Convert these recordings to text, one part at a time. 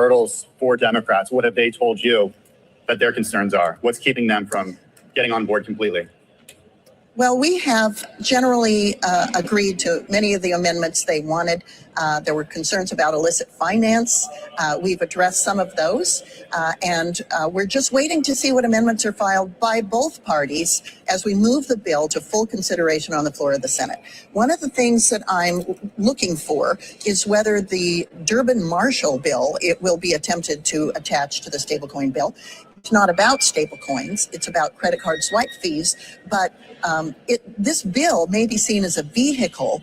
hurdles for Democrats? What have they told you that their concerns are? What's keeping them from getting on board completely? Well, we have generally agreed to many of the amendments they wanted. There were concerns about illicit finance. We've addressed some of those, and we're just waiting to see what amendments are filed by both parties as we move the bill to full consideration on the floor of the Senate. One of the things that I'm looking for is whether the Durbin-Marshall bill, it will be attempted to attach to the stablecoin bill. It's not about stablecoins, it's about credit card swipe fees, but this bill may be seen as a vehicle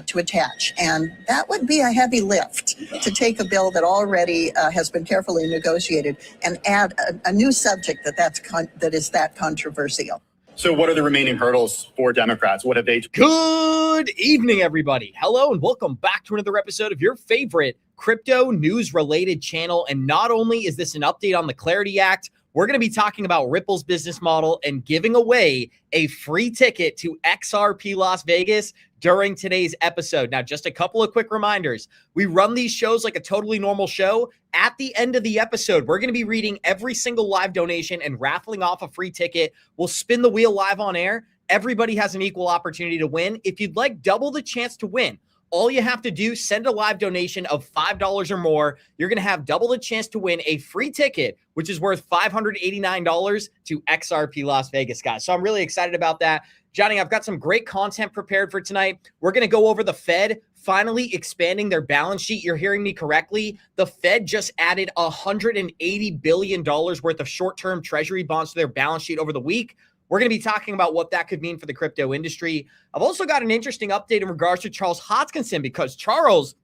to attach, and that would be a heavy lift to take a bill that already has been carefully negotiated and add a new subject that is that controversial. So what are the remaining hurdles for Democrats? What have they... Good evening, everybody. Hello, and welcome back to another episode of your favorite crypto news-related channel. And not only is this an update on the Clarity Act, we're going to be talking about Ripple's business model and giving away a free ticket to XRP Las Vegas during today's episode. Now, just a couple of quick reminders. We run these shows like a totally normal show. At the end of the episode, we're going to be reading every single live donation and raffling off a free ticket. We'll spin the wheel live on air. Everybody has an equal opportunity to win. If you'd like double the chance to win, all you have to do, send a live donation of $5 or more. You're going to have double the chance to win a free ticket, which is worth $589 to XRP Las Vegas, guys. So I'm really excited about that. Johnny, I've got some great content prepared for tonight. We're going to go over the Fed finally expanding their balance sheet. You're hearing me correctly. The Fed just added $180 billion worth of short-term treasury bonds to their balance sheet over the week. We're going to be talking about what that could mean for the crypto industry. I've also got an interesting update in regards to Charles Hoskinson, because Charles,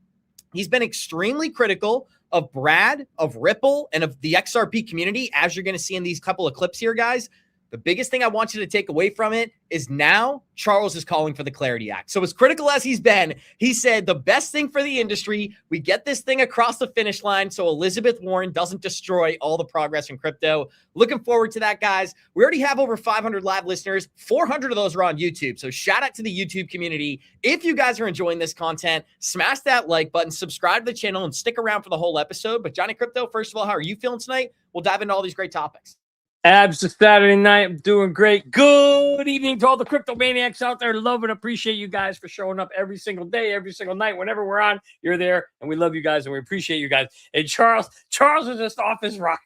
he's been extremely critical of Brad, of Ripple, and of the XRP community, as you're going to see in these couple of clips here, guys. The biggest thing I want you to take away from it is now Charles is calling for the Clarity Act. So as critical as he's been, he said the best thing for the industry, we get this thing across the finish line so Elizabeth Warren doesn't destroy all the progress in crypto. Looking forward to that, guys. We already have over 500 live listeners. 400 of those are on YouTube. So shout out to the YouTube community. If you guys are enjoying this content, smash that like button, subscribe to the channel, and stick around for the whole episode. But Johnny Krypto, first of all, how are you feeling tonight? We'll dive into all these great topics. Abs, it's Saturday night. I'm doing great. Good evening to all the crypto maniacs out there. Love and appreciate you guys for showing up every single day, every single night. Whenever we're on, you're there. And we love you guys and we appreciate you guys. And Charles is just off his rock.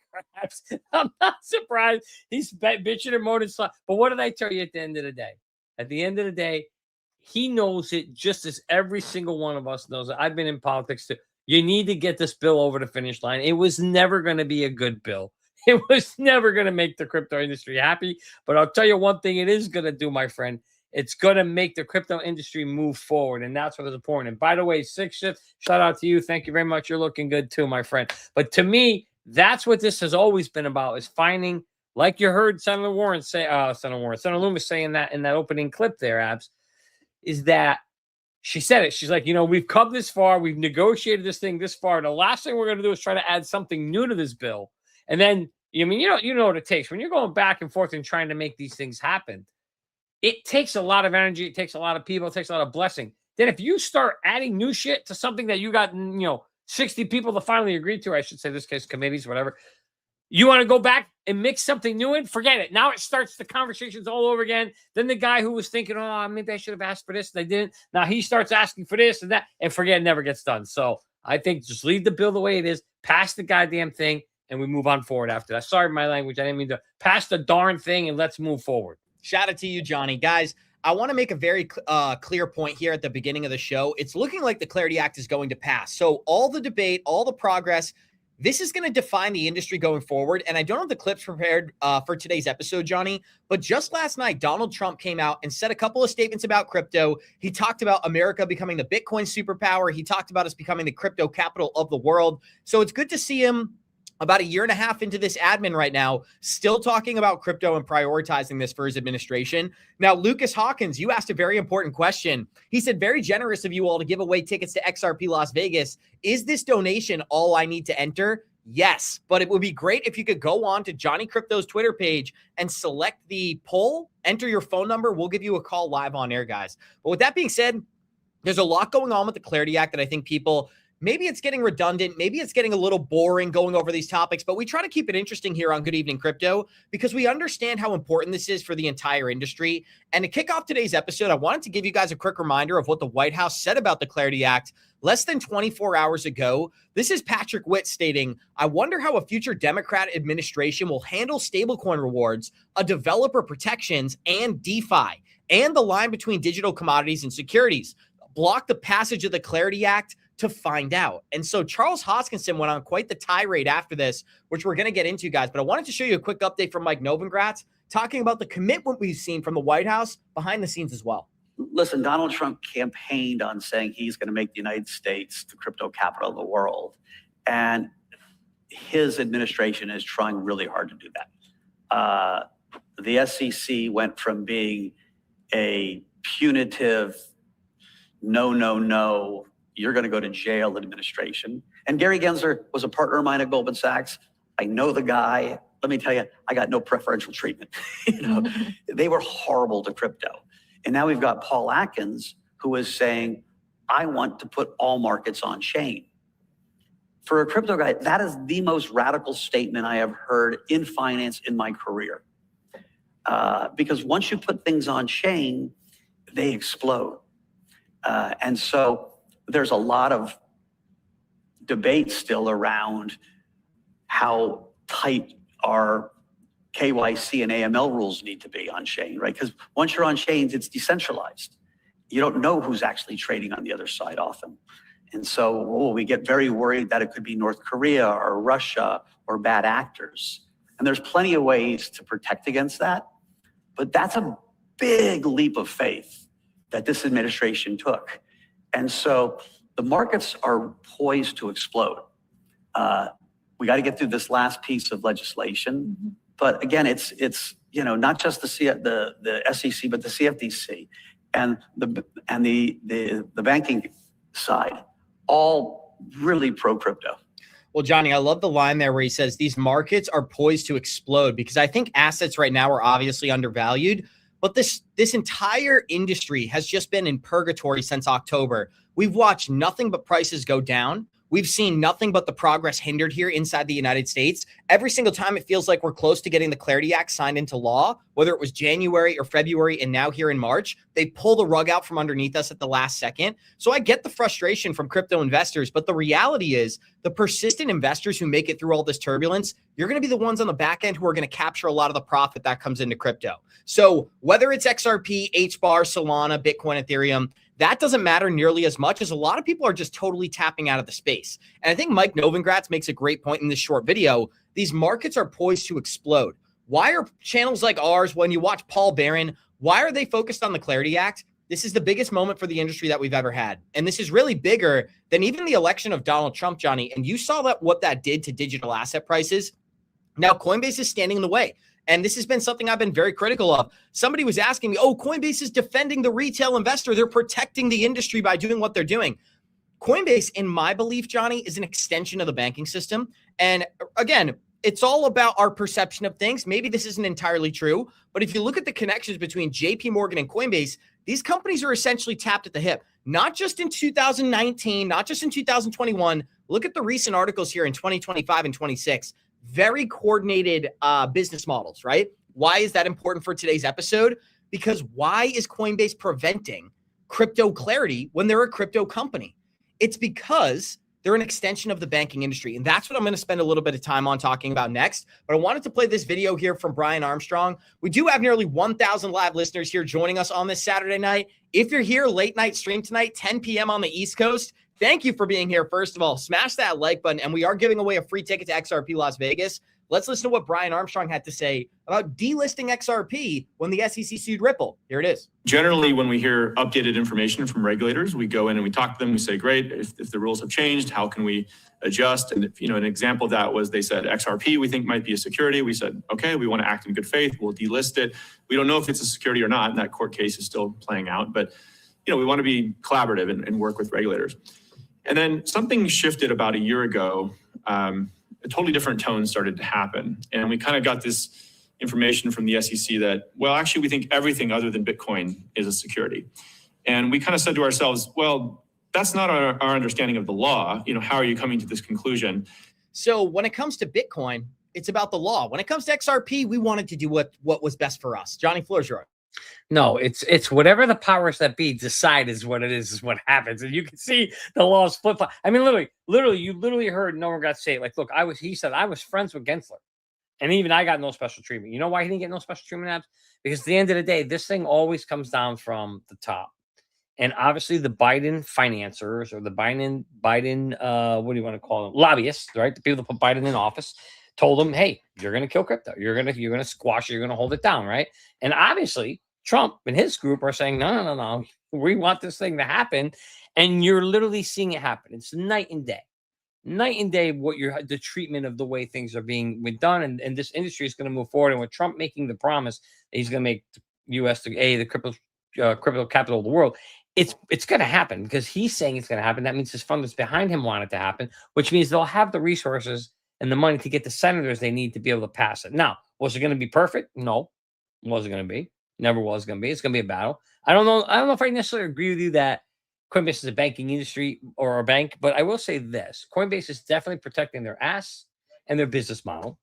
I'm not surprised. He's bitching and moaning. But what did I tell you at the end of the day? At the end of the day, he knows it just as every single one of us knows it. I've been in politics too. You need to get this bill over the finish line. It was never going to be a good bill. It was never going to make the crypto industry happy. But I'll tell you one thing it is going to do, my friend. It's going to make the crypto industry move forward. And that's what is important. And by the way, Six Shift, shout out to you. Thank you very much. You're looking good too, my friend. But to me, that's what this has always been about, is finding, like you heard Senator Loomis saying that in that opening clip there, Abs, is that she said it. She's like, we've come this far. We've negotiated this thing this far. The last thing we're going to do is try to add something new to this bill. And then, you know what it takes. When you're going back and forth and trying to make these things happen, it takes a lot of energy. It takes a lot of people. It takes a lot of blessing. Then if you start adding new shit to something that you got, 60 people to finally agree to, I should say, this case, committees, whatever, you want to go back and mix something new in? Forget it. Now it starts the conversations all over again. Then the guy who was thinking, maybe I should have asked for this, and I didn't. Now he starts asking for this and that, and forget it, never gets done. So I think just leave the bill the way it is, pass the goddamn thing, and we move on forward after that. Sorry, my language. I didn't mean to pass the darn thing, and let's move forward. Shout out to you, Johnny. Guys, I want to make a very clear point here at the beginning of the show. It's looking like the Clarity Act is going to pass. So all the debate, all the progress, this is going to define the industry going forward. And I don't have the clips prepared for today's episode, Johnny, but just last night, Donald Trump came out and said a couple of statements about crypto. He talked about America becoming the Bitcoin superpower. He talked about us becoming the crypto capital of the world. So it's good to see him about a year and a half into this admin right now, still talking about crypto and prioritizing this for his administration. Now, Lucas Hawkins, you asked a very important question. He said, very generous of you all to give away tickets to XRP Las Vegas. Is this donation all I need to enter? Yes, but it would be great if you could go on to Johnny Krypto's Twitter page and select the poll, enter your phone number. We'll give you a call live on air, guys. But with that being said, there's a lot going on with the Clarity Act that I think people maybe it's getting redundant. Maybe it's getting a little boring going over these topics, but we try to keep it interesting here on Good Evening Crypto because we understand how important this is for the entire industry. And to kick off today's episode, I wanted to give you guys a quick reminder of what the White House said about the Clarity Act less than 24 hours ago. This is Patrick Witt stating, "I wonder how a future Democrat administration will handle stablecoin rewards, a developer protections, and DeFi, and the line between digital commodities and securities. Block the passage of the Clarity Act to find out." And so Charles Hoskinson went on quite the tirade after this, which we're going to get into, guys. But I wanted to show you a quick update from Mike Novogratz talking about the commitment we've seen from the White House behind the scenes as well. Listen, Donald Trump campaigned on saying he's going to make the United States the crypto capital of the world. And his administration is trying really hard to do that. The SEC went from being a punitive, no, you're going to go to jail administration. And Gary Gensler was a partner of mine at Goldman Sachs. I know the guy. Let me tell you, I got no preferential treatment. They were horrible to crypto. And now we've got Paul Atkins, who is saying, I want to put all markets on chain. For a crypto guy, that is the most radical statement I have heard in finance in my career. Because once you put things on chain, they explode. And so there's a lot of debate still around how tight our KYC and AML rules need to be on chain, right? Because once you're on chains, it's decentralized. You don't know who's actually trading on the other side often. And so we get very worried that it could be North Korea or Russia or bad actors. And there's plenty of ways to protect against that. But that's a big leap of faith that this administration took. And so the markets are poised to explode. We got to get through this last piece of legislation. But again, it's not just the SEC, but the CFTC and the banking side, all really pro crypto. Well, Johnny, I love the line there where he says these markets are poised to explode, because I think assets right now are obviously undervalued, but this entire industry has just been in purgatory since October. We've watched nothing but prices go down. We've seen nothing but the progress hindered here inside the United States. Every single time it feels like we're close to getting the Clarity Act signed into law, whether it was January or February and now here in March, they pull the rug out from underneath us at the last second. So I get the frustration from crypto investors, but the reality is the persistent investors who make it through all this turbulence, you're going to be the ones on the back end who are going to capture a lot of the profit that comes into crypto. So whether it's XRP, HBAR, Solana, Bitcoin, Ethereum, that doesn't matter nearly as much, as a lot of people are just totally tapping out of the space. And I think Mike Novogratz makes a great point in this short video. These markets are poised to explode. Why are channels like ours, when you watch Paul Barron, why are they focused on the Clarity Act? This is the biggest moment for the industry that we've ever had. And this is really bigger than even the election of Donald Trump, Johnny. And you saw that what that did to digital asset prices. Now, Coinbase is standing in the way. And this has been something I've been very critical of. Somebody was asking me, Coinbase is defending the retail investor. They're protecting the industry by doing what they're doing. Coinbase, in my belief, Johnny, is an extension of the banking system. And again, it's all about our perception of things. Maybe this isn't entirely true, but if you look at the connections between JP Morgan and Coinbase, these companies are essentially tapped at the hip, not just in 2019, not just in 2021. Look at the recent articles here in 2025 and 26. Very coordinated business models, right? Why is that important for today's episode? Because why is Coinbase preventing crypto clarity when they're a crypto company? It's because they're an extension of the banking industry. And that's what I'm going to spend a little bit of time on talking about next. But I wanted to play this video here from Brian Armstrong. We do have nearly 1,000 live listeners here joining us on this Saturday night. If you're here, late night stream tonight, 10 p.m. on the East Coast, thank you for being here. First of all, smash that like button. And we are giving away a free ticket to XRP Las Vegas. Let's listen to what Brian Armstrong had to say about delisting XRP when the SEC sued Ripple. Here it is. Generally, when we hear updated information from regulators, we go in and we talk to them. We say, great, if the rules have changed, how can we adjust? And if, an example of that was they said XRP we think might be a security. We said, okay, we want to act in good faith. We'll delist it. We don't know if it's a security or not. And that court case is still playing out. But we want to be collaborative and work with regulators. And then something shifted about a year ago. A totally different tone started to happen. And we kind of got this information from the SEC that, well, actually, we think everything other than Bitcoin is a security. And we kind of said to ourselves, well, that's not our understanding of the law. How are you coming to this conclusion? So when it comes to Bitcoin, it's about the law. When it comes to XRP, we wanted to do what was best for us. Johnny, floor is yours. No, it's whatever the powers that be decide is what it is what happens. And you can see the laws flip. I mean, literally, you literally heard no one got to say it. Like, look, he said I was friends with Gensler. And even I got no special treatment. You know why he didn't get no special treatment, Abs? Because at the end of the day, this thing always comes down from the top. And obviously the Biden financiers or the Biden, what do you want to call them? Lobbyists, right? The people that put Biden in office told him, hey, you're going to kill crypto. You're going to squash it. You're going to hold it down, right? And obviously Trump and his group are saying, no. We want this thing to happen. And you're literally seeing it happen. It's night and day. What the treatment of the way things are being done, and this industry is going to move forward. And with Trump making the promise that he's going to make the U.S. the crypto capital of the world, it's going to happen because he's saying it's going to happen. That means his funders behind him want it to happen, which means they'll have the resources and the money to get the senators they need to be able to pass it. Now, was it going to be perfect? No, it wasn't going to be. Never was going to be. It's going to be a battle. I don't know if I necessarily agree with you that Coinbase is a banking industry or a bank, but I will say this: Coinbase is definitely protecting their ass and their business model.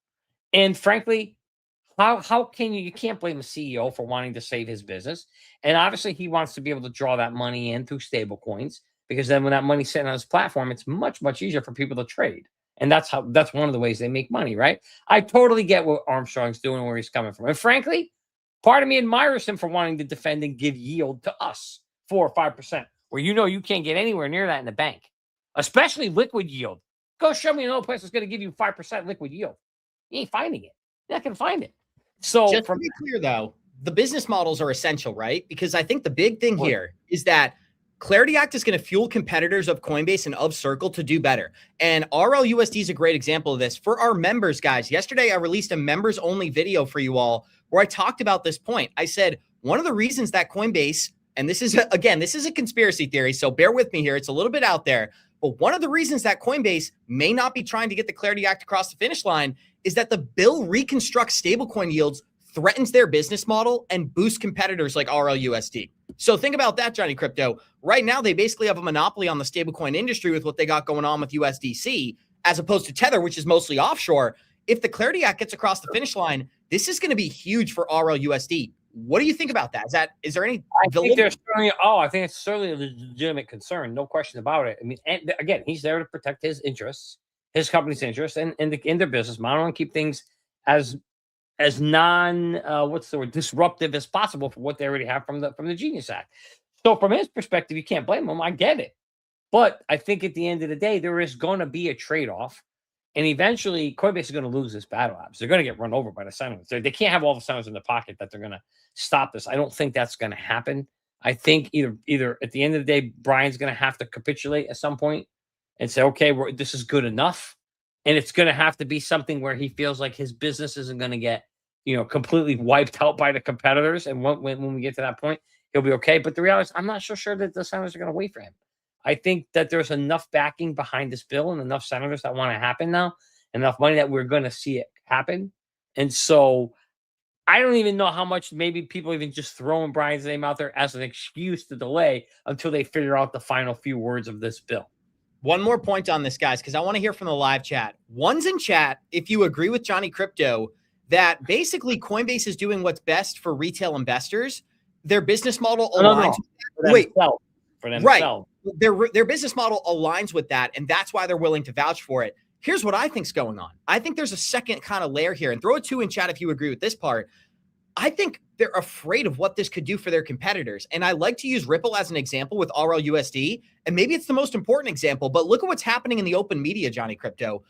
And frankly, how can you can't blame a CEO for wanting to save his business. And obviously he wants to be able to draw that money in through stable coins, because then when that money's sitting on his platform, it's much, much easier for people to trade. And that's one of the ways they make money, right? I totally get what Armstrong's doing, where he's coming from. And frankly, part of me admires him for wanting to defend and give yield to us, 4 or 5%. Where you can't get anywhere near that in the bank, especially liquid yield. Go show me another place that's going to give you 5% liquid yield. You ain't finding it. You're not going to find it. So just to be clear, though, the business models are essential, right? Because I think the big thing here is that Clarity Act is going to fuel competitors of Coinbase and of Circle to do better. And RLUSD is a great example of this. For our members, guys, yesterday I released a members-only video for you all where I talked about this point. I said one of the reasons that Coinbase, and this is a conspiracy theory, so bear with me here. It's a little bit out there. But one of the reasons that Coinbase may not be trying to get the Clarity Act across the finish line is that the bill reconstructs stablecoin yields, threatens their business model, and boosts competitors like RLUSD. So think about that, Johnny Krypto. Right now, they basically have a monopoly on the stablecoin industry with what they got going on with USDC, as opposed to Tether, which is mostly offshore. If the Clarity Act gets across the finish line, this is going to be huge for RLUSD. What do you think about that? Is there any? I think it's certainly a legitimate concern, no question about it. I mean, and again, he's there to protect his interests, his company's interests, and in their business model, and keep things as disruptive as possible for what they already have from the Genius Act. So from his perspective, you can't blame him. I get it, but I think at the end of the day, there is going to be a trade-off. And eventually, Coinbase is going to lose this battle. Apps. They're going to get run over by the senators. They can't have all the senators in their pocket that they're going to stop this. I don't think that's going to happen. I think either at the end of the day, Brian's going to have to capitulate at some point and say, okay, this is good enough. And it's going to have to be something where he feels like his business isn't going to get, completely wiped out by the competitors. And when we get to that point, he'll be okay. But the reality is, I'm not so sure that the senators are going to wait for him. I think that there's enough backing behind this bill and enough senators that want to happen now, enough money that we're going to see it happen. And so I don't even know how much maybe people even just throwing Brian's name out there as an excuse to delay until they figure out the final few words of this bill. One more point on this, guys, because I want to hear from the live chat. One's in chat, if you agree with Johnny Krypto, that basically Coinbase is doing what's best for retail investors. Their business model aligns. For themselves. Right. Their business model aligns with that, and that's why they're willing to vouch for it. Here's what I think's going on. I think there's a second kind of layer here, and throw a 2 in chat if you agree with this part. I think they're afraid of what this could do for their competitors. And I like to use Ripple as an example with RLUSD, and maybe it's the most important example, but look at what's happening in the open media, Johnny Krypto.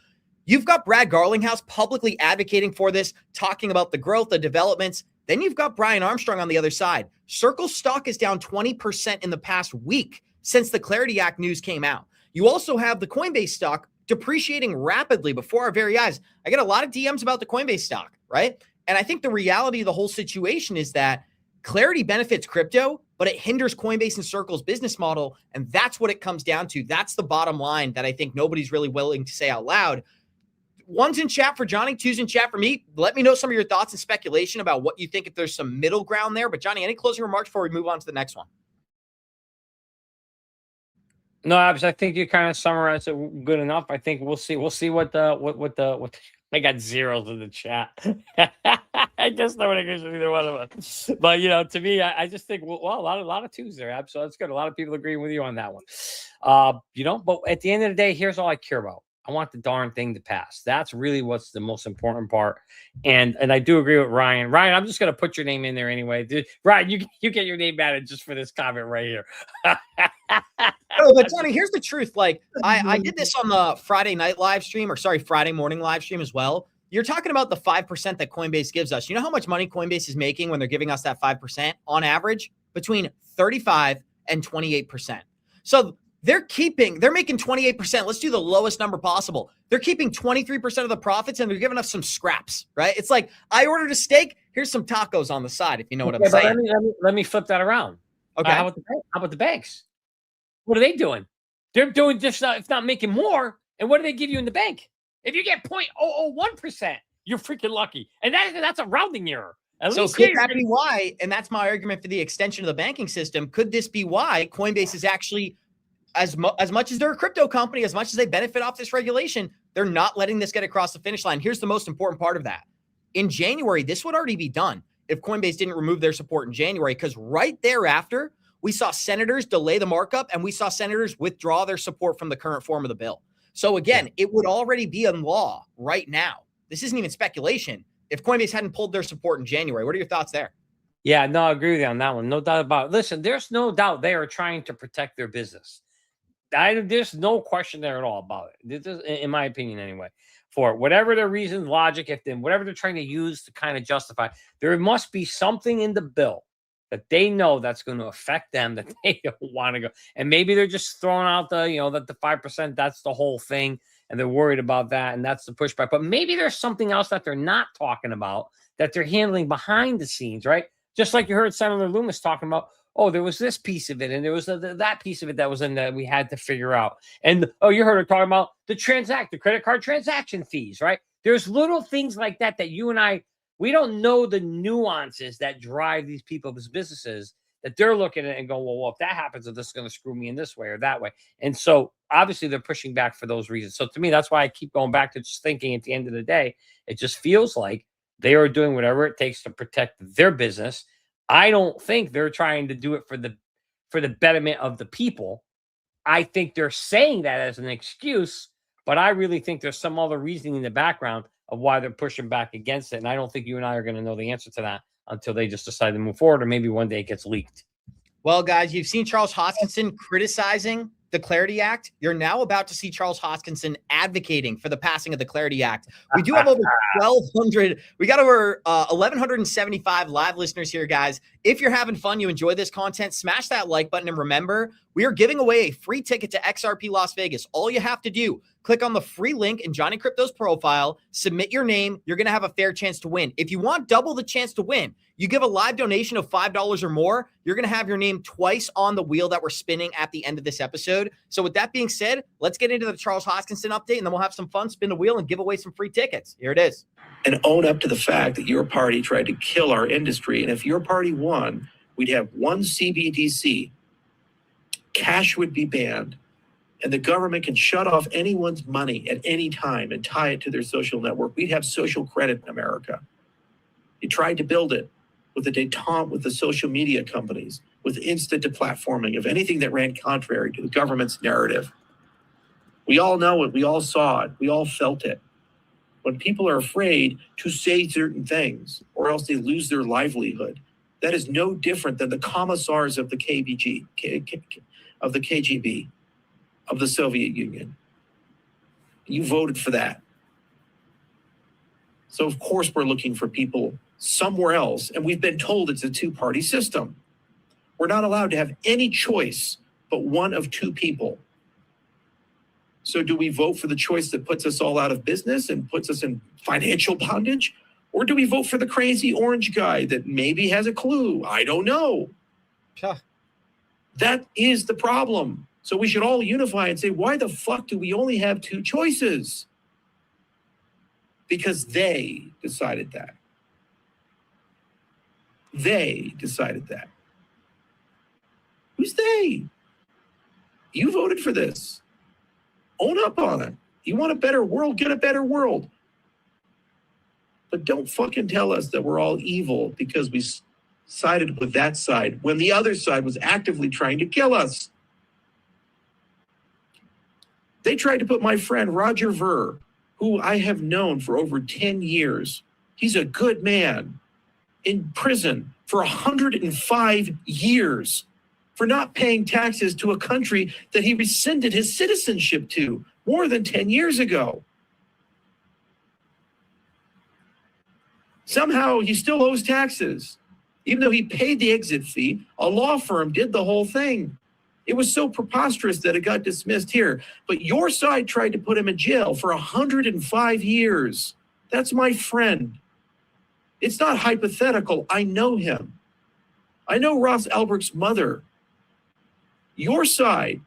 You've got Brad Garlinghouse publicly advocating for this, talking about the growth, the developments. Then you've got Brian Armstrong on the other side. Circle's stock is down 20% in the past week since the Clarity Act news came out. You also have the Coinbase stock depreciating rapidly before our very eyes. I get a lot of DMs about the Coinbase stock, right? And I think the reality of the whole situation is that Clarity benefits crypto, but it hinders Coinbase and Circle's business model. And that's what it comes down to. That's the bottom line that I think nobody's really willing to say out loud. 1's in chat for Johnny, 2's in chat for me. Let me know some of your thoughts and speculation about what you think, if there's some middle ground there. But Johnny, any closing remarks before we move on to the next one? No, I think you kind of summarized it good enough. I think we'll see. We'll see what I got zeros in the chat. I guess nobody agrees with either one of us. But to me, I just think well, a lot of twos there. So that's good. A lot of people agreeing with you on that one. But at the end of the day, here's all I care about. I want the darn thing to pass. That's really what's the most important part. And I do agree with Ryan. Ryan, I'm just gonna put your name in there anyway. Dude, Ryan, you get your name added just for this comment right here. No, but Johnny, here's the truth. Like I did this on the Friday night live stream, or sorry, Friday morning live stream as well. You're talking about the 5% that Coinbase gives us. You know how much money Coinbase is making when they're giving us that 5% on average? Between 35 and 28%. So they're making 28%. Let's do the lowest number possible. They're keeping 23% of the profits and they're giving us some scraps, right? It's like I ordered a steak. Here's some tacos on the side, if you know what I'm saying. Let me flip that around. Okay. How about the banks? What are they doing? They're doing just if not making more. And what do they give you in the bank? If you get 0.001%, you're freaking lucky. And that's a rounding error. So could that be why, and that's my argument for the extension of the banking system, could this be why Coinbase is actually, as much as they're a crypto company, as much as they benefit off this regulation, they're not letting this get across the finish line. Here's the most important part of that. In January, this would already be done if Coinbase didn't remove their support in January, because right thereafter, we saw senators delay the markup and we saw senators withdraw their support from the current form of the bill. So again, it would already be in law right now. This isn't even speculation. If Coinbase hadn't pulled their support in January, what are your thoughts there? Yeah, no, I agree with you on that one. No doubt about it. Listen, there's no doubt they are trying to protect their business. There's no question there at all about it. This is, in my opinion, anyway. For whatever their reason, logic, whatever they're trying to use to kind of justify, there must be something in the bill that they know that's going to affect them that they don't want to go. And maybe they're just throwing out that the 5%, that's the whole thing. And they're worried about that. And that's the pushback. But maybe there's something else that they're not talking about that they're handling behind the scenes, right? Just like you heard Senator Loomis talking about, oh, there was this piece of it. And there was that piece of it that was in that we had to figure out. And, you heard her talking about the credit card transaction fees, right? There's little things like that you and I, we don't know the nuances that drive these people's businesses that they're looking at and go, well, if that happens, this is going to screw me in this way or that way. And so obviously they're pushing back for those reasons. So to me, that's why I keep going back to just thinking at the end of the day, it just feels like they are doing whatever it takes to protect their business. I don't think they're trying to do it for the betterment of the people. I think they're saying that as an excuse, but I really think there's some other reasoning in the background of why they're pushing back against it. And I don't think you and I are going to know the answer to that until they just decide to move forward, or maybe one day it gets leaked. Well, guys, you've seen Charles Hoskinson criticizing the Clarity Act. You're now about to see Charles Hoskinson advocating for the passing of the Clarity Act. We do have over 1,200. We got over 1,175 live listeners here, guys. If you're having fun, you enjoy this content, smash that like button. And remember, we are giving away a free ticket to XRP Las Vegas. All you have to do, click on the free link in Johnny Krypto's profile, submit your name. You're going to have a fair chance to win. If you want double the chance to win, you give a live donation of $5 or more, you're going to have your name twice on the wheel that we're spinning at the end of this episode. So with that being said, let's get into the Charles Hoskinson update, and then we'll have some fun, spin the wheel, and give away some free tickets. Here it is. And own up to the fact that your party tried to kill our industry. And if your party won, we'd have one CBDC. Cash would be banned. And the government can shut off anyone's money at any time and tie it to their social network. We'd have social credit in America. You tried to build it with the detente with the social media companies, with instant deplatforming of anything that ran contrary to the government's narrative. We all know it. We all saw it. We all felt it. When people are afraid to say certain things or else they lose their livelihood, that is no different than the commissars of the KGB, of the Soviet Union. You voted for that. So of course we're looking for people somewhere else, and we've been told it's a two-party system. We're not allowed to have any choice but one of two people. So do we vote for the choice that puts us all out of business and puts us in financial bondage? Or do we vote for the crazy orange guy that maybe has a clue? I don't know. That is the problem. So we should all unify and say, why the fuck do we only have two choices? Because they decided that. They decided that. Who's they? You voted for this. Own up on it. You want a better world? Get a better world. But don't fucking tell us that we're all evil because we sided with that side when the other side was actively trying to kill us. They tried to put my friend Roger Ver, who I have known for over 10 years, he's a good man, in prison for 105 years for not paying taxes to a country that he rescinded his citizenship to more than 10 years ago. Somehow he still owes taxes, even though he paid the exit fee. A law firm did the whole thing. It was so preposterous that it got dismissed here. But your side tried to put him in jail for 105 years. That's my friend. It's not hypothetical. I know him. I know Ross Ulbricht's mother. Your side,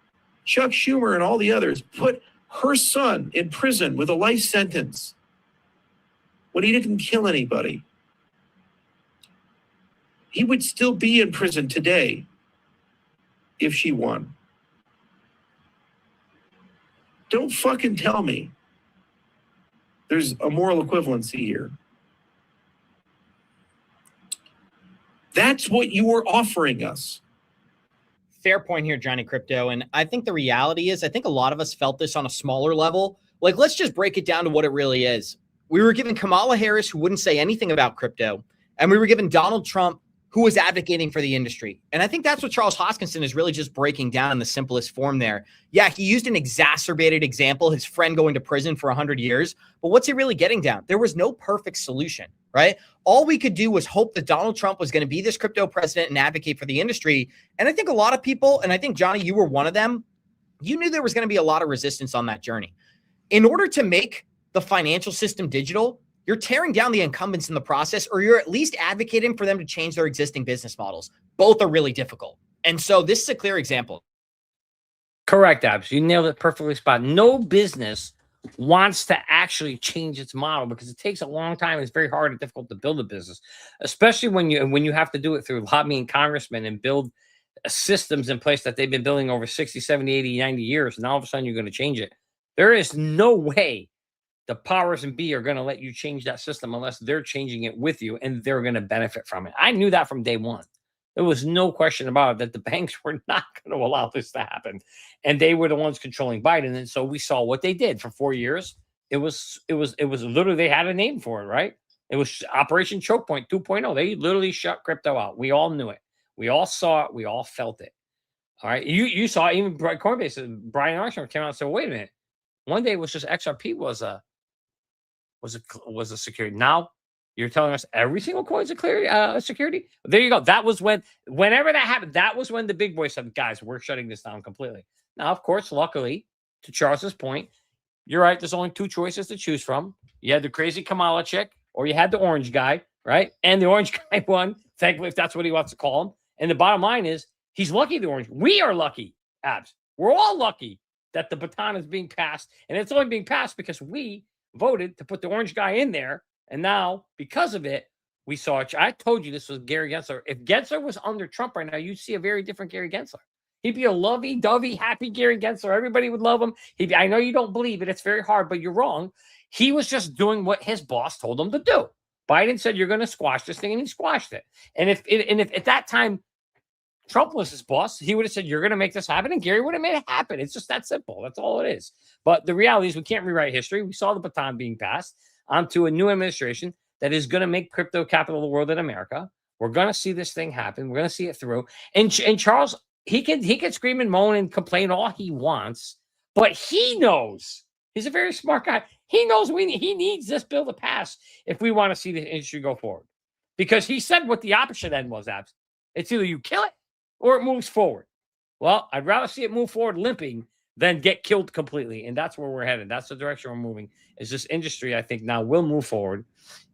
Chuck Schumer and all the others, put her son in prison with a life sentence when he didn't kill anybody. He would still be in prison today if she won. Don't fucking tell me there's a moral equivalency here. That's what you were offering us. Fair point here, Johnny Krypto. And I think the reality is, I think a lot of us felt this on a smaller level. Like, let's just break it down to what it really is. We were given Kamala Harris, who wouldn't say anything about crypto, and we were given Donald Trump, who was advocating for the industry. And I think that's what Charles Hoskinson is really just breaking down in the simplest form there. Yeah, he used an exacerbated example, his friend going to prison for 100 years. But what's he really getting down? There was no perfect solution, right? All we could do was hope that Donald Trump was going to be this crypto president and advocate for the industry. And I think a lot of people, and I think, Johnny, you were one of them, you knew there was going to be a lot of resistance on that journey. In order to make the financial system digital, you're tearing down the incumbents in the process, or you're at least advocating for them to change their existing business models. Both are really difficult. And so this is a clear example. Correct, Abs. You nailed it perfectly spot. No business wants to actually change its model because it takes a long time. It's very hard and difficult to build a business, especially when you have to do it through lobbying congressmen and build systems in place that they've been building over 60, 70, 80, 90 years. And all of a sudden you're going to change it. There is no way the powers and be are going to let you change that system unless they're changing it with you and they're going to benefit from it. I knew that from day one. There was no question about it that the banks were not going to allow this to happen. And they were the ones controlling Biden. And so we saw what they did for 4 years. It was literally, they had a name for it, right? It was Operation Choke Point 2.0. They literally shut crypto out. We all knew it. We all saw it. We all felt it. All right. You saw it, even Coinbase, Brian Armstrong came out and said, wait a minute. One day it was just XRP was a security. Now you're telling us every single coin's a security. There you go. That was whenever that happened, that was when the big boys said, guys, we're shutting this down completely. Now, of course, luckily, to Charles's point, you're right. There's only two choices to choose from. You had the crazy Kamala chick, or you had the orange guy, right? And the orange guy won, thankfully, if that's what he wants to call him. And the bottom line is, he's lucky, the orange. We are lucky, Abs. We're all lucky that the baton is being passed. And it's only being passed because we voted to put the orange guy in there. And now, because of it, we saw it. I told you this was Gary Gensler. If Gensler was under Trump right now, you'd see a very different Gary Gensler. He'd be a lovey-dovey, happy Gary Gensler. Everybody would love him. I know you don't believe it. It's very hard, but you're wrong. He was just doing what his boss told him to do. Biden said, you're going to squash this thing, and he squashed it. And if at that time Trump was his boss, he would have said, you're going to make this happen, and Gary would have made it happen. It's just that simple. That's all it is. But the reality is we can't rewrite history. We saw the baton being passed onto a new administration that is going to make crypto capital of the world in America. We're going to see this thing happen. We're going to see it through. And Charles, he can scream and moan and complain all he wants, but he knows. He's a very smart guy. He knows he needs this bill to pass if we want to see the industry go forward. Because he said what the opposite end was, Abs. It's either you kill it or it moves forward. Well, I'd rather see it move forward limping than get killed completely. And that's where we're headed. That's the direction we're moving. Is this industry, I think, now will move forward,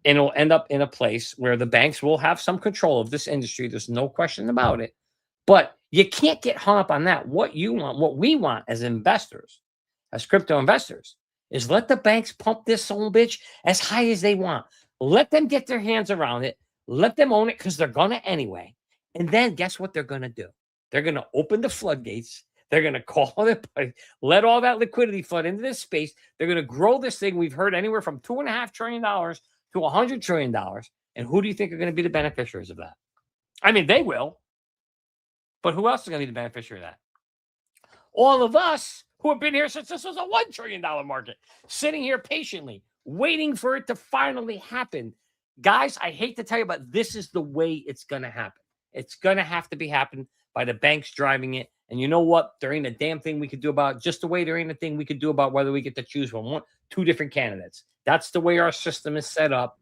and it'll end up in a place where the banks will have some control of this industry. There's no question about it. But you can't get hung up on that. What you want, what we want as investors, as crypto investors, is let the banks pump this son of a bitch as high as they want. Let them get their hands around it. Let them own it, because they're going to anyway. And then guess what they're going to do? They're going to open the floodgates. They're going to call it, let all that liquidity flood into this space. They're going to grow this thing. We've heard anywhere from $2.5 trillion to $100 trillion. And who do you think are going to be the beneficiaries of that? I mean, they will. But who else is going to be the beneficiary of that? All of us who have been here since this was a $1 trillion market, sitting here patiently, waiting for it to finally happen. Guys, I hate to tell you, but this is the way it's going to happen. It's going to have to be happened by the banks driving it. And you know what? There ain't a damn thing we could do about it. Just the way there ain't a thing we could do about whether we get to choose from two different candidates. That's the way our system is set up.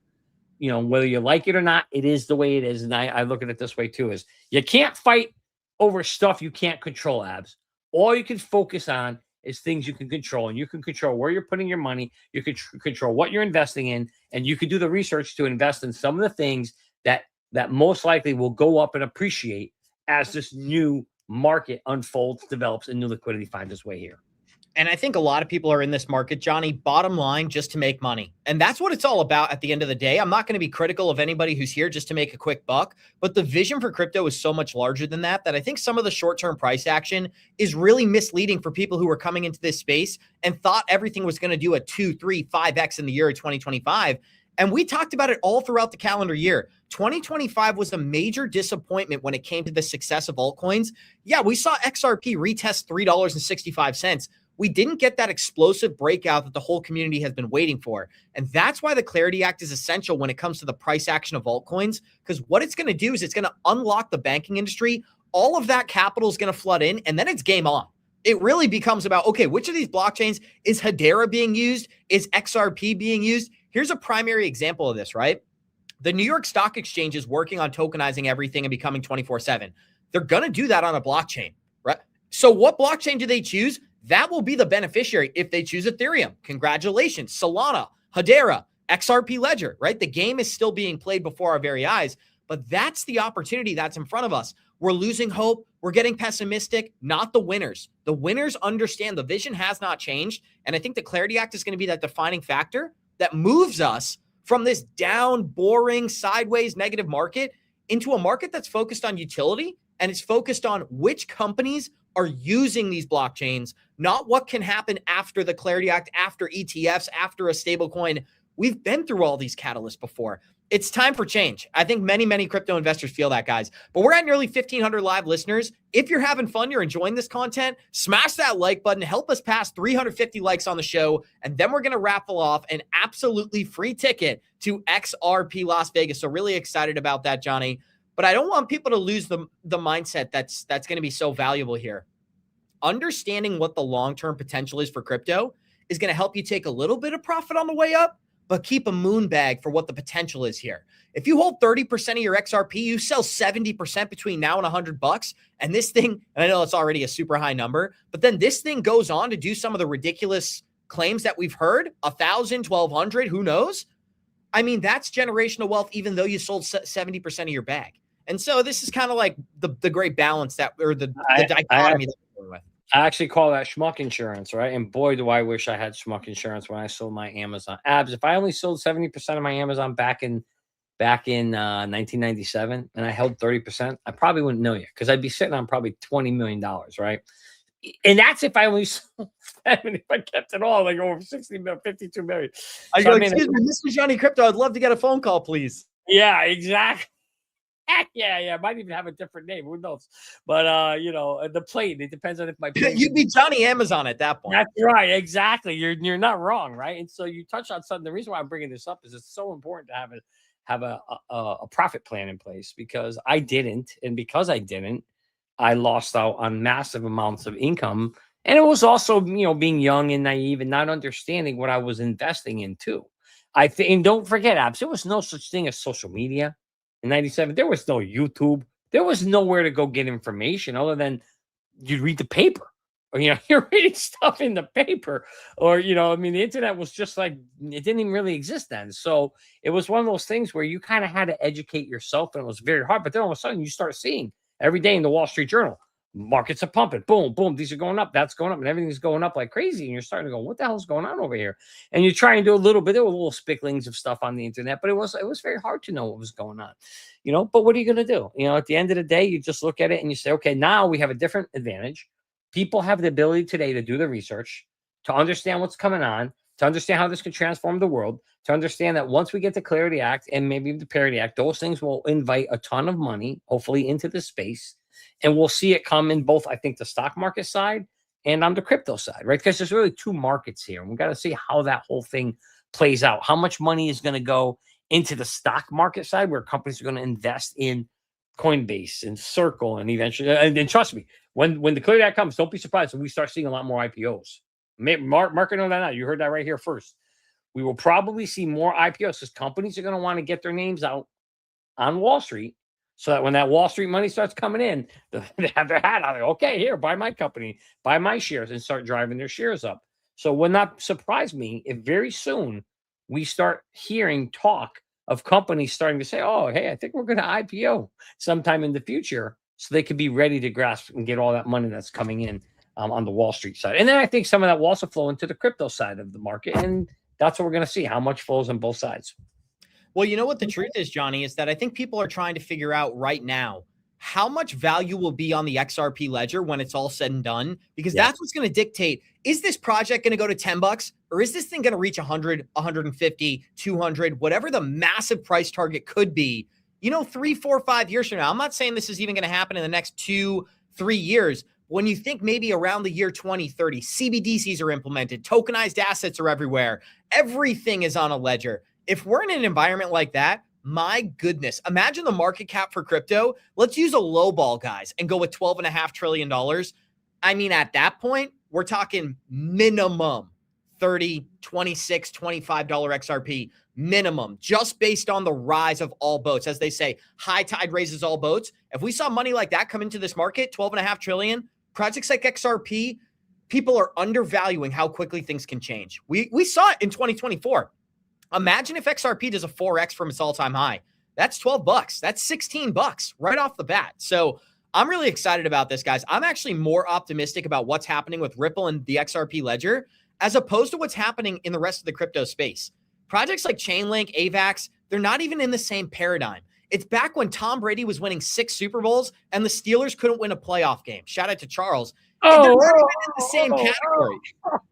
You know, whether you like it or not, it is the way it is. And I look at it this way too, is you can't fight over stuff you can't control, Abs. All you can focus on is things you can control, and you can control where you're putting your money. You can control what you're investing in, and you can do the research to invest in some of the things that most likely will go up and appreciate as this new market unfolds, develops, and new liquidity finds its way here. And I think a lot of people are in this market, Johnny, bottom line, just to make money. And that's what it's all about at the end of the day. I'm not going to be critical of anybody who's here just to make a quick buck, but the vision for crypto is so much larger than that, that I think some of the short-term price action is really misleading for people who are coming into this space and thought everything was going to do a 2, 3, 5x in the year of 2025. And we talked about it all throughout the calendar year. 2025 was a major disappointment when it came to the success of altcoins. Yeah, we saw XRP retest $3.65. We didn't get that explosive breakout that the whole community has been waiting for. And that's why the Clarity Act is essential when it comes to the price action of altcoins, because what it's going to do is it's going to unlock the banking industry. All of that capital is going to flood in, and then it's game on. It really becomes about, okay, which of these blockchains is Hedera being used? Is XRP being used? Here's a primary example of this, right? The New York Stock Exchange is working on tokenizing everything and becoming 24/7. They're going to do that on a blockchain, right? So what blockchain do they choose? That will be the beneficiary if they choose Ethereum. Congratulations. Solana, Hedera, XRP Ledger, right? The game is still being played before our very eyes, but that's the opportunity that's in front of us. We're losing hope. We're getting pessimistic, not the winners. The winners understand the vision has not changed. And I think the Clarity Act is going to be that defining factor that moves us from this down, boring, sideways, negative market into a market that's focused on utility, and it's focused on which companies are using these blockchains, not what can happen after the Clarity Act, after ETFs, after a stablecoin. We've been through all these catalysts before. It's time for change. I think many, many crypto investors feel that, guys. But we're at nearly 1,500 live listeners. If you're having fun, you're enjoying this content, smash that like button, help us pass 350 likes on the show, and then we're going to raffle off an absolutely free ticket to XRP Las Vegas. So really excited about that, Johnny. But I don't want people to lose the mindset that's going to be so valuable here. Understanding what the long-term potential is for crypto is going to help you take a little bit of profit on the way up, but keep a moon bag for what the potential is here. If you hold 30% of your XRP, you sell 70% between now and $100. And this thing, and I know it's already a super high number, but then this thing goes on to do some of the ridiculous claims that we've heard, 1,000, 1,200, who knows? I mean, that's generational wealth, even though you sold 70% of your bag. And so this is kind of like the great balance that, or the dichotomy that we're with. I actually call that schmuck insurance, right? And boy, do I wish I had schmuck insurance when I sold my Amazon. Abs, if I only sold 70% of my Amazon back in 1997 and I held 30%, I probably wouldn't know you, because I'd be sitting on probably $20 million, right? And that's if I only sold 7. If I kept it all, like over 60 million, 52 million. Excuse me, Mr. Johnny Krypto, I'd love to get a phone call, please. Yeah, exactly. Yeah. Might even have a different name. Who knows? But you know, the plane. It depends on if my plane. You'd be Johnny Amazon at that point. That's right. Exactly. You're not wrong, right? And so you touched on something. The reason why I'm bringing this up is it's so important to have a profit plan in place, because I didn't, and because I didn't, I lost out on massive amounts of income, and it was also, you know, being young and naive and not understanding what I was investing in too. And don't forget, Abs, there was no such thing as social media. In 97, there was no YouTube. There was nowhere to go get information other than you'd read the paper, or, you know, you're reading stuff in the paper, or, you know, I mean, the internet was just like, it didn't even really exist then. So it was one of those things where you kind of had to educate yourself, and it was very hard. But then all of a sudden you start seeing every day in the Wall Street Journal, markets are pumping, boom, boom, these are going up, that's going up, and everything's going up like crazy. And you're starting to go, what the hell's going on over here? And you try and do a little bit, there were little spicklings of stuff on the internet, but it was very hard to know what was going on, you know. But what are you going to do? You know, at the end of the day, you just look at it and you say, okay, now we have a different advantage. People have the ability today to do the research, to understand what's coming on, to understand how this could transform the world, to understand that once we get the Clarity Act and maybe the Parity Act, those things will invite a ton of money, hopefully, into the space. And we'll see it come in both, I think, the stock market side and on the crypto side, right? Because there's really two markets here. And we got to see how that whole thing plays out. How much money is going to go into the stock market side where companies are going to invest in Coinbase and Circle and eventually, and trust me, when the Clarity Act comes, don't be surprised when we start seeing a lot more IPOs. Mark it on that now. You heard that right here first. We will probably see more IPOs because companies are going to want to get their names out on Wall Street so that when that Wall Street money starts coming in, they have their hat out. Okay, here, buy my company, buy my shares, and start driving their shares up. So it would not surprise me if very soon we start hearing talk of companies starting to say, oh, hey, I think we're going to IPO sometime in the future so they could be ready to grasp and get all that money that's coming in on the Wall Street side. And then I think some of that will also flow into the crypto side of the market. And that's what we're going to see, how much flows on both sides. Well, you know what the truth is, Johnny, is that I think people are trying to figure out right now how much value will be on the XRP ledger when it's all said and done, because that's what's going to dictate, is this project going to go to $10 or is this thing going to reach 100, 150, 200, whatever the massive price target could be, 3, 4, 5 years from now. I'm not saying this is even going to happen in the next 2, 3 years. When you think maybe around the year 2030, CBDCs are implemented, tokenized assets are everywhere, everything is on a ledger. If we're in an environment like that, my goodness, imagine the market cap for crypto. Let's use a low ball, guys, and go with $12.5 trillion. I mean, at that point, we're talking minimum $30, $26, $25 XRP minimum, just based on the rise of all boats. As they say, high tide raises all boats. If we saw money like that come into this market, $12.5 trillion, projects like XRP, people are undervaluing how quickly things can change. We saw it in 2024. Imagine if XRP does a 4x from its all-time high. That's $12. That's $16 right off the bat. So I'm really excited about this, guys. I'm actually more optimistic about what's happening with Ripple and the XRP ledger as opposed to what's happening in the rest of the crypto space. Projects like Chainlink, AVAX, they're not even in the same paradigm. It's back when Tom Brady was winning 6 Super Bowls and the Steelers couldn't win a playoff game. Shout out to Charles. They're not even in the same category.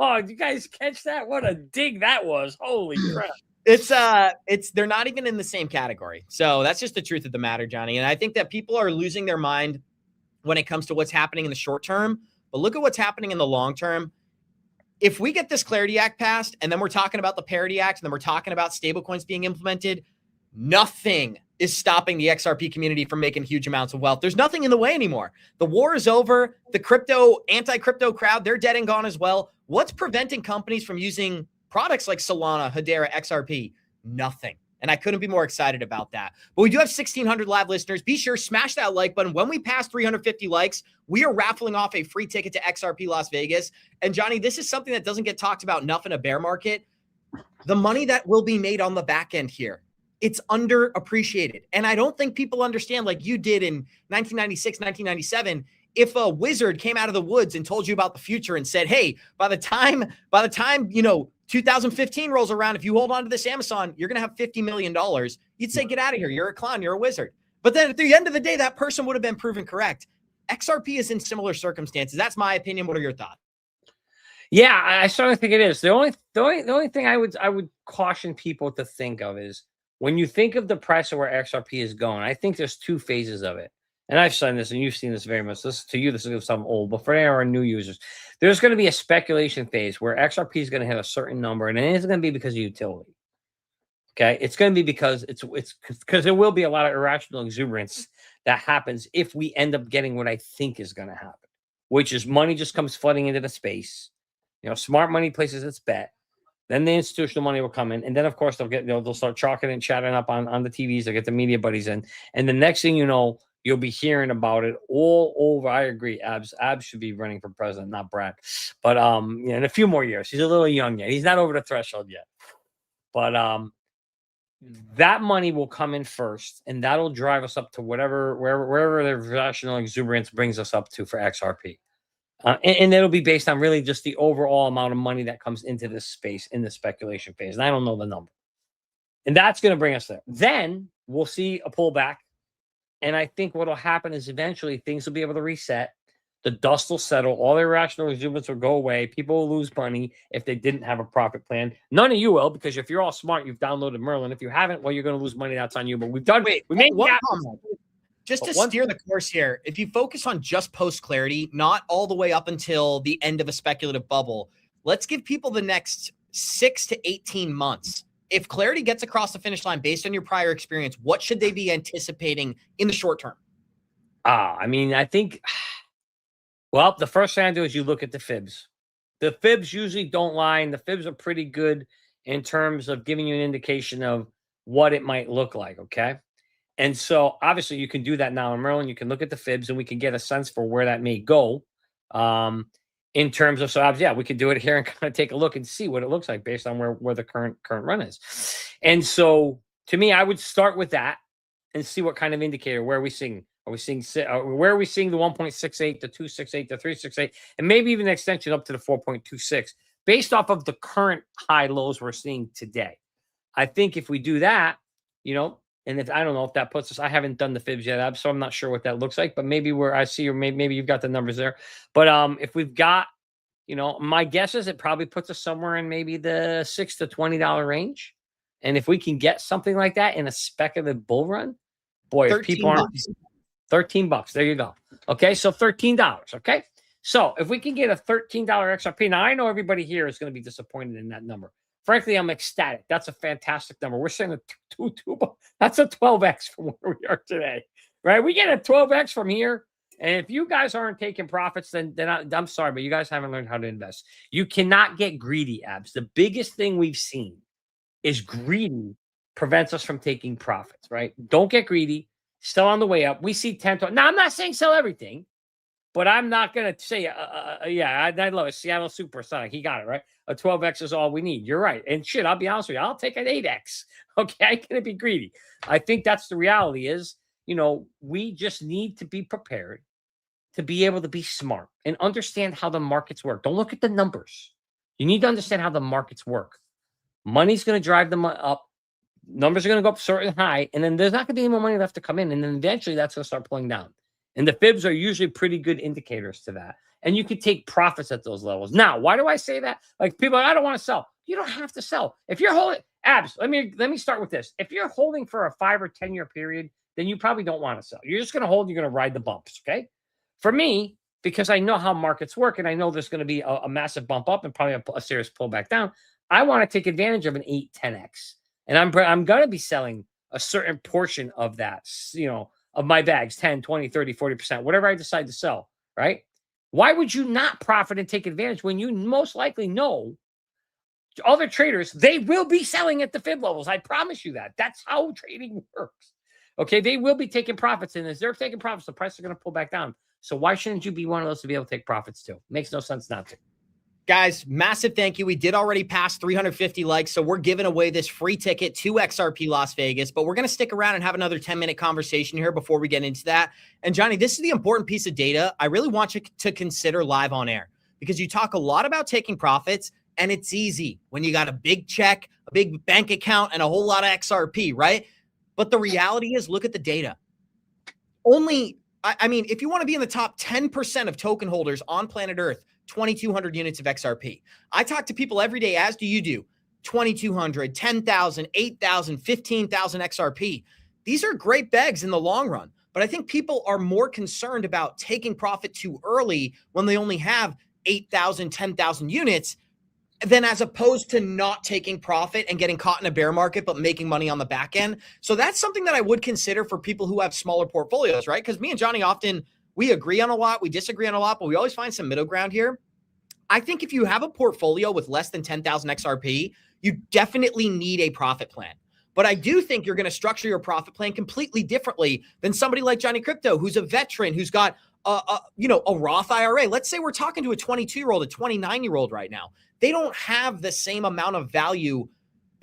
Oh, did you guys catch that? What a dig that was. Holy crap. They're not even in the same category. So that's just the truth of the matter, Johnny. And I think that people are losing their mind when it comes to what's happening in the short term, but look at what's happening in the long term. If we get this Clarity Act passed, and then we're talking about the Parity Act, and then we're talking about stablecoins being implemented, nothing is stopping the XRP community from making huge amounts of wealth. There's nothing in the way anymore. The war is over. The anti-crypto crowd, they're dead and gone as well. What's preventing companies from using products like Solana, Hedera, XRP? Nothing. And I couldn't be more excited about that. But we do have 1,600 live listeners. Be sure, smash that like button. When we pass 350 likes, we are raffling off a free ticket to XRP Las Vegas. And Johnny, this is something that doesn't get talked about enough in a bear market. The money that will be made on the back end here, it's underappreciated. And I don't think people understand, like you did in 1996, 1997, if a wizard came out of the woods and told you about the future and said, hey, by the time 2015 rolls around, if you hold on to this Amazon, you're going to have $50 million. You'd say, get out of here. You're a clown. You're a wizard. But then at the end of the day, that person would have been proven correct. XRP is in similar circumstances. That's my opinion. What are your thoughts? Yeah, I certainly think it is. The only thing I would caution people to think of is when you think of the price of where XRP is going, I think there's 2 phases of it. And I've seen this, and you've seen this very much. This is some old, but for our new users, there's going to be a speculation phase where XRP is going to hit a certain number, and it isn't going to be because of utility. Okay, it's going to be because because there will be a lot of irrational exuberance that happens if we end up getting what I think is going to happen, which is money just comes flooding into the space. Smart money places its bet. Then the institutional money will come in, and then of course they'll start chalking and chatting up on the TVs. They'll get the media buddies in, and the next thing you know, you'll be hearing about it all over. I agree. Abs should be running for president, not Brad. But in a few more years, he's a little young yet. He's not over the threshold yet. But that money will come in first, and that'll drive us up to wherever the rational exuberance brings us up to for XRP. And it'll be based on really just the overall amount of money that comes into this space in the speculation phase. And I don't know the number. And that's going to bring us there. Then we'll see a pullback. And I think what will happen is eventually things will be able to reset. The dust will settle. All the irrational exuberance will go away. People will lose money if they didn't have a profit plan. None of you will, because if you're all smart, you've downloaded Merlin. If you haven't, well, you're going to lose money. That's on you. But we've done. Wait, we made one the comment. Just But to one steer thing- the course here, if you focus on just post clarity, not all the way up until the end of a speculative bubble, let's give people the next 6 to 18 months. If clarity gets across the finish line based on your prior experience, what should they be anticipating in the short term? I mean, I think, well, the first thing I do is you look at the fibs. The fibs usually don't lie, and the fibs are pretty good in terms of giving you an indication of what it might look like, okay? And so, obviously, you can do that now in Merlin. You can look at the fibs, and we can get a sense for where that may go. In terms of, so yeah, we could do it here and kind of take a look and see what it looks like based on where the current run is. And so, to me, I would start with that and see what kind of indicator, where are we seeing? Where are we seeing the 1.68, the 268, the 368, and maybe even an extension up to the 4.26 based off of the current high lows we're seeing today? I think if we do that, and if I don't know if that puts us, I haven't done the fibs yet, so I'm not sure what that looks like, but maybe where I see, or maybe you've got the numbers there. But if we've got, my guess is it probably puts us somewhere in maybe the $6 to $20 range. And if we can get something like that in a speculative bull run, boy, if people aren't $13, there you go. Okay, so $13. Okay, so if we can get a $13 XRP, now I know everybody here is going to be disappointed in that number. Frankly, I'm ecstatic. That's a fantastic number. We're saying that's a 12x from where we are today, right? We get a 12x from here. And if you guys aren't taking profits, then I'm sorry, but you guys haven't learned how to invest. You cannot get greedy, Abs. The biggest thing we've seen is greedy prevents us from taking profits, right? Don't get greedy. Still on the way up. We see 10. Now, I'm not saying sell everything, but I'm not going to say, I love it. Seattle Supersonic. He got it, right? A 12x is all we need. You're right. And shit, I'll be honest with you. I'll take an 8x. Okay. I can't be greedy. I think that's the reality is, we just need to be prepared to be able to be smart and understand how the markets work. Don't look at the numbers. You need to understand how the markets work. Money's going to drive them up. Numbers are going to go up certain high, and then there's not going to be any more money left to come in. And then eventually that's going to start pulling down. And the fibs are usually pretty good indicators to that. And you can take profits at those levels. Now, why do I say that? Like people, I don't want to sell. You don't have to sell. If you're holding, Abs, let me start with this. If you're holding for a 5 or 10 year period, then you probably don't want to sell. You're just going to hold. You're going to ride the bumps. Okay. For me, because I know how markets work, and I know there's going to be a massive bump up and probably a serious pullback down, I want to take advantage of an 8, 10x. And I'm going to be selling a certain portion of that, of my bags, 10, 20, 30, 40%, whatever I decide to sell, right? Why would you not profit and take advantage when you most likely know other traders, they will be selling at the fib levels? I promise you that. That's how trading works. Okay, they will be taking profits, and as they're taking profits, the price is going to pull back down. So why shouldn't you be one of those to be able to take profits too? Makes no sense not to. Guys, massive thank you. We did already pass 350 likes, so we're giving away this free ticket to XRP Las Vegas, but we're going to stick around and have another 10-minute conversation here before we get into that. And Johnny, this is the important piece of data I really want you to consider live on air, because you talk a lot about taking profits, and it's easy when you got a big check, a big bank account, and a whole lot of XRP, right? But the reality is, look at the data. I mean, if you want to be in the top 10% of token holders on planet Earth, 2,200 units of XRP. I talk to people every day, as do you do, 2,200, 10,000, 8,000, 15,000 XRP. These are great bags in the long run, but I think people are more concerned about taking profit too early when they only have 8,000, 10,000 units than as opposed to not taking profit and getting caught in a bear market, but making money on the back end. So that's something that I would consider for people who have smaller portfolios, right? Because me and Johnny often, we agree on a lot, we disagree on a lot, but we always find some middle ground here. I think if you have a portfolio with less than 10,000 XRP, you definitely need a profit plan. But I do think you're going to structure your profit plan completely differently than somebody like Johnny Krypto, who's a veteran, who's got a Roth IRA. Let's say we're talking to a 22-year-old, a 29-year-old right now. They don't have the same amount of value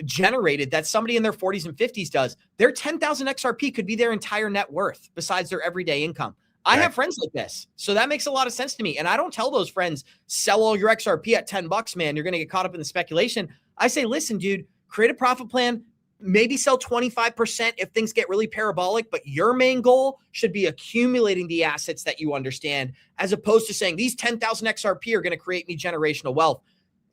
generated that somebody in their 40s and 50s does. Their 10,000 XRP could be their entire net worth besides their everyday income. I have friends like this. So that makes a lot of sense to me. And I don't tell those friends, sell all your XRP at $10, man. You're going to get caught up in the speculation. I say, listen, dude, create a profit plan, maybe sell 25% if things get really parabolic, but your main goal should be accumulating the assets that you understand, as opposed to saying these 10,000 XRP are going to create me generational wealth.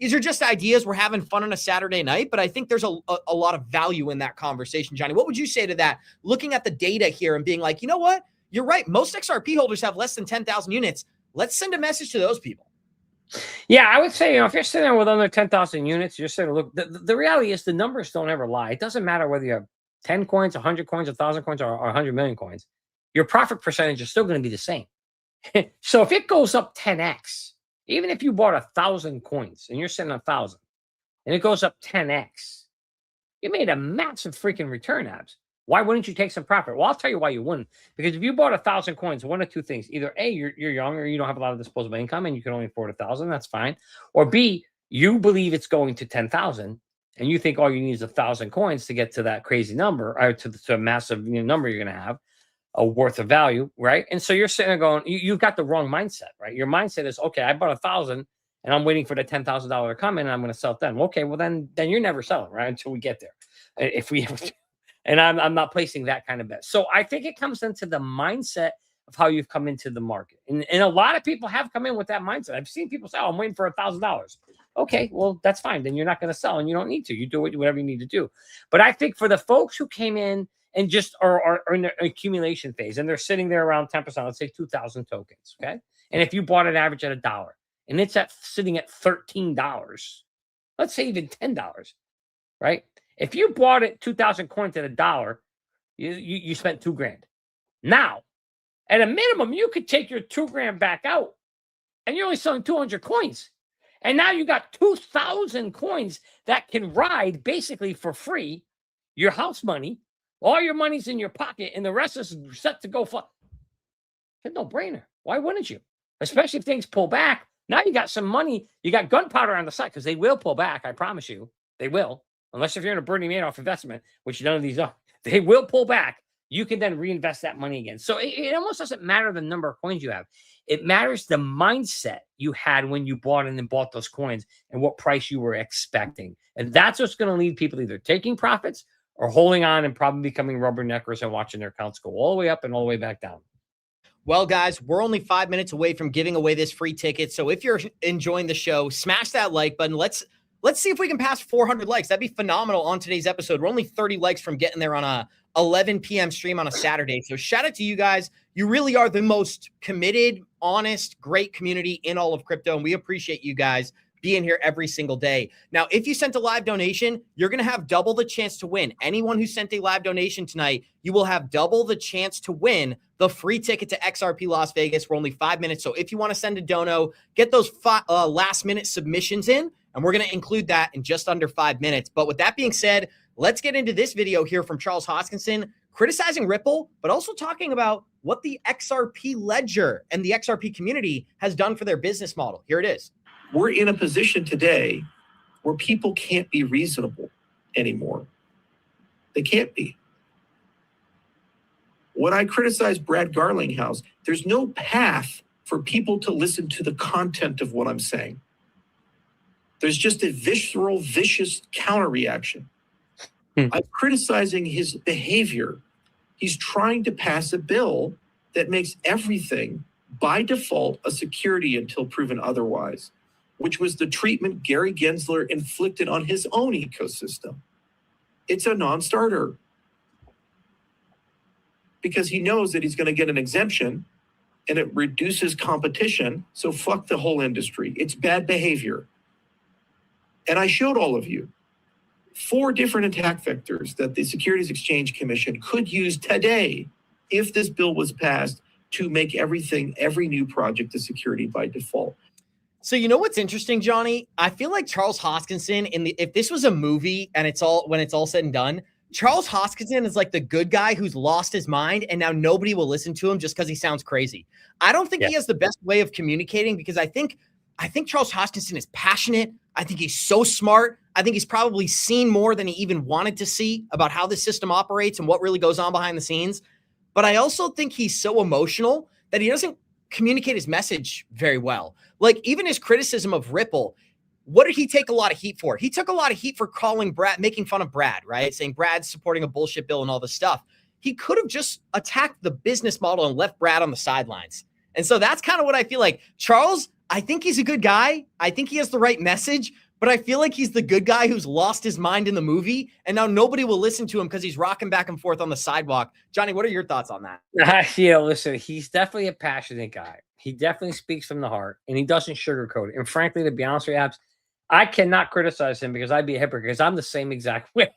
These are just ideas. We're having fun on a Saturday night, but I think there's a lot of value in that conversation. Johnny, what would you say to that? Looking at the data here and being like, you know what? You're right. Most XRP holders have less than 10,000 units. Let's send a message to those people. Yeah, I would say, if you're sitting there with under 10,000 units, you're saying, look, the reality is the numbers don't ever lie. It doesn't matter whether you have 10 coins, 100 coins, 1,000 coins, or 100 million coins. Your profit percentage is still going to be the same. So if it goes up 10x, even if you bought 1,000 coins and you're sitting on 1,000 and it goes up 10x, you made a massive freaking return, Abs. Why wouldn't you take some profit? Well, I'll tell you why you wouldn't. Because if you bought 1,000 coins, one of two things: either A, you're young or you don't have a lot of disposable income and you can only afford 1,000. That's fine. Or B, you believe it's going to 10,000 and you think all you need is 1,000 coins to get to that crazy number, or to a massive number you're going to have a worth of value, right? And so you're sitting there going, you've got the wrong mindset, right? Your mindset is, okay, I bought 1,000 and I'm waiting for the $10,000 to come in and I'm going to sell it then. Okay, well then you're never selling, right? Until we get there. If we ever. And I'm not placing that kind of bet. So I think it comes into the mindset of how you've come into the market. And a lot of people have come in with that mindset. I've seen people say, oh, I'm waiting for $1,000. Okay, well, that's fine. Then you're not going to sell and you don't need to. You do whatever you need to do. But I think for the folks who came in and just are in the accumulation phase and they're sitting there around 10%, let's say 2,000 tokens, okay? And if you bought an average at $1 and it's sitting at $13, let's say even $10, right? If you bought it 2,000 coins at $1, you spent $2,000. Now, at a minimum, you could take your $2,000 back out, and you're only selling 200 coins. And now you got 2,000 coins that can ride basically for free your house money. All your money's in your pocket, and the rest is set to go. It's a no-brainer. Why wouldn't you? Especially if things pull back. Now you got some money. You got gunpowder on the side, because they will pull back. I promise you, they will. Unless if you're in a Bernie Madoff investment, which none of these are, they will pull back. You can then reinvest that money again. So it almost doesn't matter the number of coins you have. It matters the mindset you had when you bought and then bought those coins and what price you were expecting. And that's what's going to lead people either taking profits or holding on and probably becoming rubberneckers and watching their accounts go all the way up and all the way back down. Well, guys, we're only 5 minutes away from giving away this free ticket. So if you're enjoying the show, smash that like button. Let's see if we can pass 400 likes. That'd be phenomenal on today's episode. We're only 30 likes from getting there on a 11 p.m. stream on a Saturday. So shout out to you guys. You really are the most committed, honest, great community in all of crypto. And we appreciate you guys being here every single day. Now, if you sent a live donation, you're going to have double the chance to win. Anyone who sent a live donation tonight, you will have double the chance to win the free ticket to XRP Las Vegas. We're only 5 minutes. So if you want to send a dono, get those last minute submissions in. And we're going to include that in just under 5 minutes. But with that being said, let's get into this video here from Charles Hoskinson, criticizing Ripple, but also talking about what the XRP ledger and the XRP community has done for their business model. Here it is. We're in a position today where people can't be reasonable anymore. They can't be. When I criticize Brad Garlinghouse, there's no path for people to listen to the content of what I'm saying. There's just a visceral, vicious counter reaction. I'm criticizing his behavior. He's trying to pass a bill that makes everything by default a security until proven otherwise, which was the treatment Gary Gensler inflicted on his own ecosystem. It's a non-starter because he knows that he's going to get an exemption and it reduces competition. So fuck the whole industry. It's bad behavior. And I showed all of you 4 different attack vectors that the Securities Exchange Commission could use today if this bill was passed to make every new project a security by default. So you know what's interesting, Johnny? I feel like Charles Hoskinson, if this was a movie and when it's all said and done, Charles Hoskinson is like the good guy who's lost his mind and now nobody will listen to him just because he sounds crazy. I don't think he has the best way of communicating, because I think Charles Hoskinson is passionate. I think he's so smart. I think he's probably seen more than he even wanted to see about how the system operates and what really goes on behind the scenes. But I also think he's so emotional that he doesn't communicate his message very well. Like even his criticism of Ripple, what did he take a lot of heat for? He took a lot of heat for calling Brad, making fun of Brad, right? Saying Brad's supporting a bullshit bill and all this stuff. He could have just attacked the business model and left Brad on the sidelines. And so that's kind of what I feel like. Charles, I think he's a good guy. I think he has the right message, but I feel like he's the good guy who's lost his mind in the movie. And now nobody will listen to him because he's rocking back and forth on the sidewalk. Johnny, what are your thoughts on that? Yeah, listen, he's definitely a passionate guy. He definitely speaks from the heart, and he doesn't sugarcoat it. And frankly, to be honest with you, Abs, I cannot criticize him because I'd be a hypocrite because I'm the same exact way.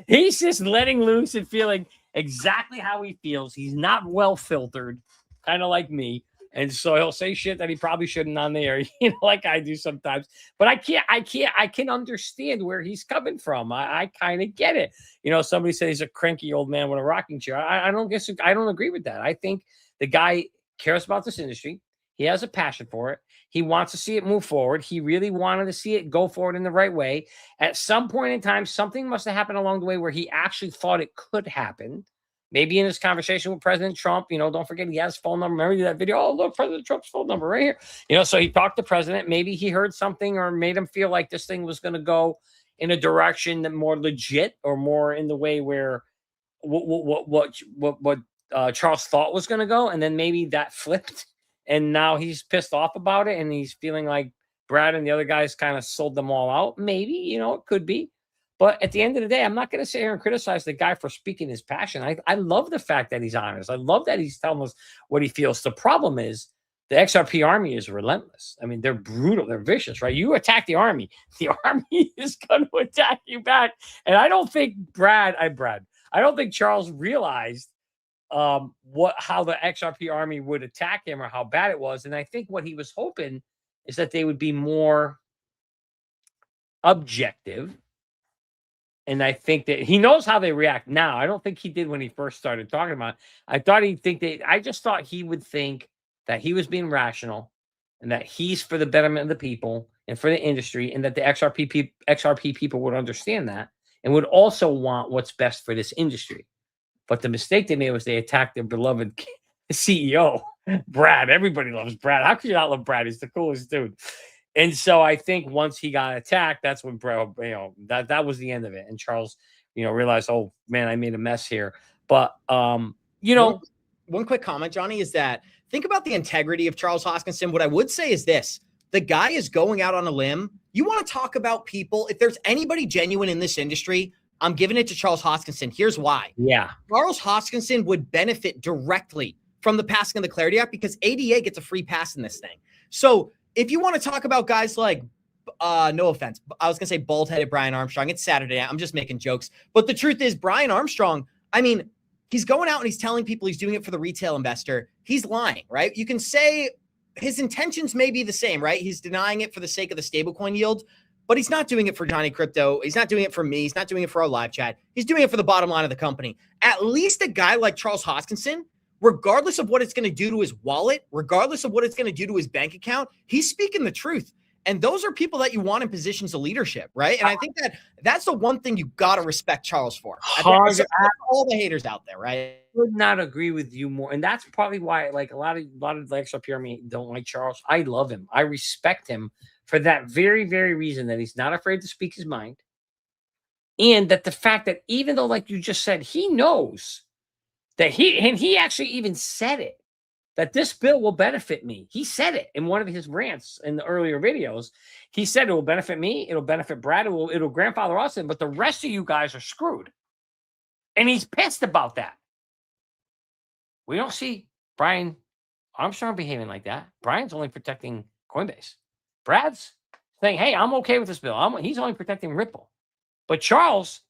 He's just letting loose and feeling exactly how he feels. He's not well filtered, kind of like me. And so he'll say shit that he probably shouldn't on the air, like I do sometimes. But I can understand where he's coming from. I kind of get it. Somebody said he's a cranky old man with a rocking chair. I don't agree with that. I think the guy cares about this industry. He has a passion for it. He wants to see it move forward. He really wanted to see it go forward in the right way. At some point in time, something must have happened along the way where he actually thought it could happen. Maybe in his conversation with President Trump, don't forget he has his phone number. Remember that video? Oh, look, President Trump's phone number right here. So he talked to President. Maybe he heard something or made him feel like this thing was going to go in a direction that more legit or more in the way where what Charles thought was going to go. And then maybe that flipped. And now he's pissed off about it. And he's feeling like Brad and the other guys kind of sold them all out. Maybe, it could be. But at the end of the day, I'm not going to sit here and criticize the guy for speaking his passion. I love the fact that he's honest. I love that he's telling us what he feels. The problem is the XRP army is relentless. I mean, they're brutal. They're vicious, right? You attack the army is going to attack you back. And I don't think I don't think Charles realized how the XRP army would attack him or how bad it was. And I think what he was hoping is that they would be more objective. And I think that he knows how they react now. I don't think he did when he first started talking about it. I just thought he would think that he was being rational and that he's for the betterment of the people and for the industry, and that the XRP people would understand that and would also want what's best for this industry. But the mistake they made was they attacked their beloved CEO, Brad. Everybody loves Brad. How could you not love Brad? He's the coolest dude. And so I think once he got attacked, that's when that was the end of it. And Charles, realized, oh man, I made a mess here. But one quick comment, Johnny, is that think about the integrity of Charles Hoskinson. What I would say is this: the guy is going out on a limb. You want to talk about people? If there's anybody genuine in this industry, I'm giving it to Charles Hoskinson. Here's why. Yeah, Charles Hoskinson would benefit directly from the passing of the Clarity Act because ADA gets a free pass in this thing. So if you want to talk about guys like, no offense, I was going to say bald-headed Brian Armstrong. It's Saturday. I'm just making jokes. But the truth is, Brian Armstrong, I mean, he's going out and he's telling people he's doing it for the retail investor. He's lying, right? You can say his intentions may be the same, right? He's denying it for the sake of the stablecoin yield, but he's not doing it for Johnny Krypto. He's not doing it for me. He's not doing it for our live chat. He's doing it for the bottom line of the company. At least a guy like Charles Hoskinson, regardless of what it's going to do to his wallet, regardless of what it's going to do to his bank account, he's speaking the truth. And those are people that you want in positions of leadership, right? And I think that's the one thing you got to respect Charles for. All the haters out there, right? I would not agree with you more. And that's probably why, like, a lot of the XRP army don't like Charles. I love him. I respect him for that very, very reason, that he's not afraid to speak his mind. And that the fact that even though, like you just said, he knows that he actually even said it, that this bill will benefit me. He said it in one of his rants in the earlier videos. He said it will benefit me, it'll benefit Brad, it'll grandfather us in, but the rest of you guys are screwed. And he's pissed about that. We don't see Brian Armstrong behaving like that. Brian's only protecting Coinbase. Brad's saying, hey, I'm okay with this bill. He's only protecting Ripple. But Charles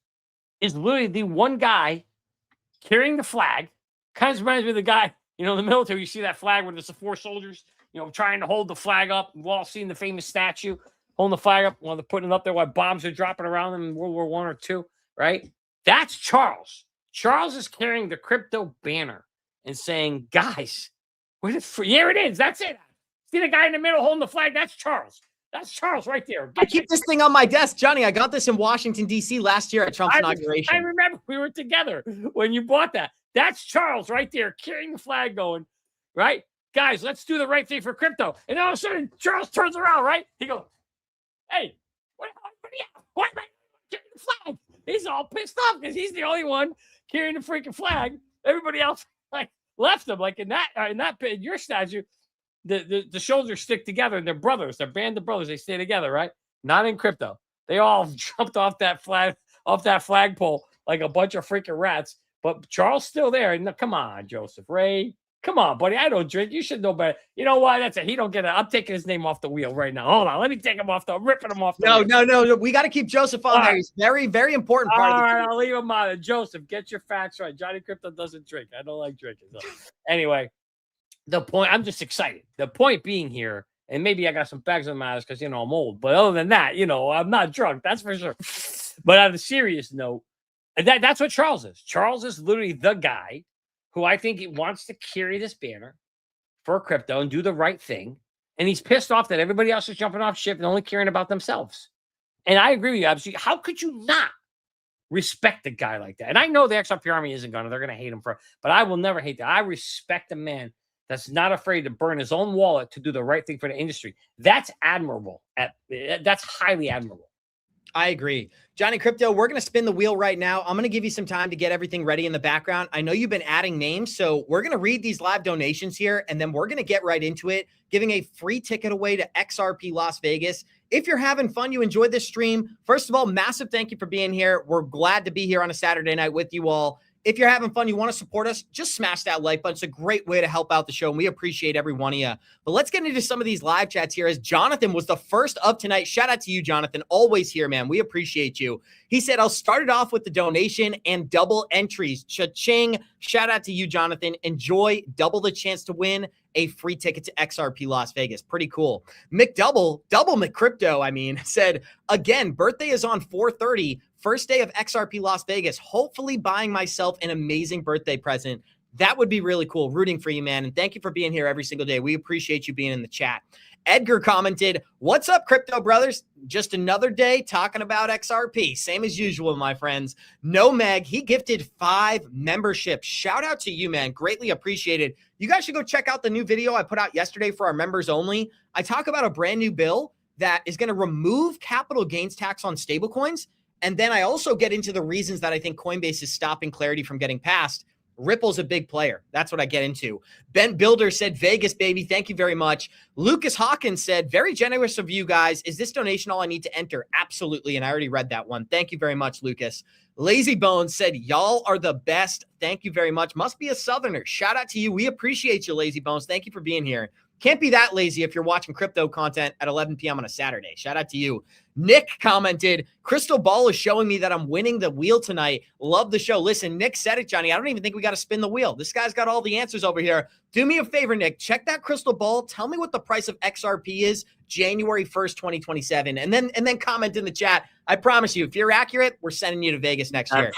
is literally the one guy carrying the flag. Kind of reminds me of the guy, in the military. You see that flag where there's the 4 soldiers, trying to hold the flag up. We've all seen the famous statue holding the flag up while they're putting it up there while bombs are dropping around them in World War I or II, right? That's Charles. Charles is carrying the crypto banner and saying, guys, here it is. That's it. See the guy in the middle holding the flag? That's Charles. That's Charles right there. I keep this thing on my desk, Johnny. I got this in Washington, D.C. last year at Trump's inauguration. I remember we were together when you bought that. That's Charles right there carrying the flag going, right? Guys, let's do the right thing for crypto. And all of a sudden, Charles turns around, right? He goes, Hey, why am I carrying the flag? He's all pissed off because he's the only one carrying the freaking flag. Everybody else like left him. Like in your statue, the shoulders stick together and they're brothers. They're band of brothers. They stay together, right? Not in crypto. They all jumped off that flagpole like a bunch of freaking rats. But Charles still there. And come on, Joseph Ray. Come on, buddy. I don't drink. You should know better. You know why? That's it. He don't get it. I'm taking his name off the wheel right now. Hold on. Let me take him off. I'm ripping him off the wheel. No. We got to keep Joseph on there. He's very, very important part of the All right, I'll leave him on it. Joseph, get your facts right. Johnny Krypto doesn't drink. I don't like drinking. So. Anyway, the point, I'm just excited. The point being here, and maybe I got some bags on my eyes because, I'm old. But other than that, I'm not drunk. That's for sure. But on a serious note, that's what Charles is. Charles is literally the guy who I think he wants to carry this banner for crypto and do the right thing. And he's pissed off that everybody else is jumping off ship and only caring about themselves. And I agree with you, absolutely. How could you not respect a guy like that? And I know the XRP army isn't going to, they're going to hate him but I will never hate that. I respect a man that's not afraid to burn his own wallet to do the right thing for the industry. That's admirable. That's highly admirable. I agree. Johnny Krypto, we're going to spin the wheel right now. I'm going to give you some time to get everything ready in the background. I know you've been adding names, so we're going to read these live donations here, and then we're going to get right into it, giving a free ticket away to XRP Las Vegas. If you're having fun, you enjoyed this stream, first of all, massive thank you for being here. We're glad to be here on a Saturday night with you all. If you're having fun, you want to support us, just smash that like button. It's a great way to help out the show, and we appreciate every one of you. But let's get into some of these live chats here, as Jonathan was the first of tonight. Shout out to you, Jonathan. Always here, man. We appreciate you. He said, I'll start it off with the donation and double entries. Cha-ching. Shout out to you, Jonathan. Enjoy. Double the chance to win a free ticket to XRP Las Vegas. Pretty cool. Double McCrypto, said, again, birthday is on 4/30. First day of XRP Las Vegas, hopefully buying myself an amazing birthday present. That would be really cool. Rooting for you, man. And thank you for being here every single day. We appreciate you being in the chat. Edgar commented, what's up, crypto brothers? Just another day talking about XRP. Same as usual, my friends. No Meg, he gifted 5 memberships. Shout out to you, man. Greatly appreciated. You guys should go check out the new video I put out yesterday for our members only. I talk about a brand new bill that is going to remove capital gains tax on stablecoins. And then I also get into the reasons that I think Coinbase is stopping Clarity from getting passed. Ripple's a big player. That's what I get into. Ben Builder said, Vegas, baby. Thank you very much. Lucas Hawkins said, very generous of you guys. Is this donation all I need to enter? Absolutely. And I already read that one. Thank you very much, Lucas. Lazy Bones said, y'all are the best. Thank you very much. Must be a Southerner. Shout out to you. We appreciate you, Lazy Bones. Thank you for being here. Can't be that lazy if you're watching crypto content at 11 p.m. on a Saturday. Shout out to you. Nick commented, Crystal Ball is showing me that I'm winning the wheel tonight. Love the show. Listen, Nick said it, Johnny. I don't even think we got to spin the wheel. This guy's got all the answers over here. Do me a favor, Nick. Check that crystal ball. Tell me what the price of XRP is January 1st, 2027. And then comment in the chat. I promise you, if you're accurate, we're sending you to Vegas next year.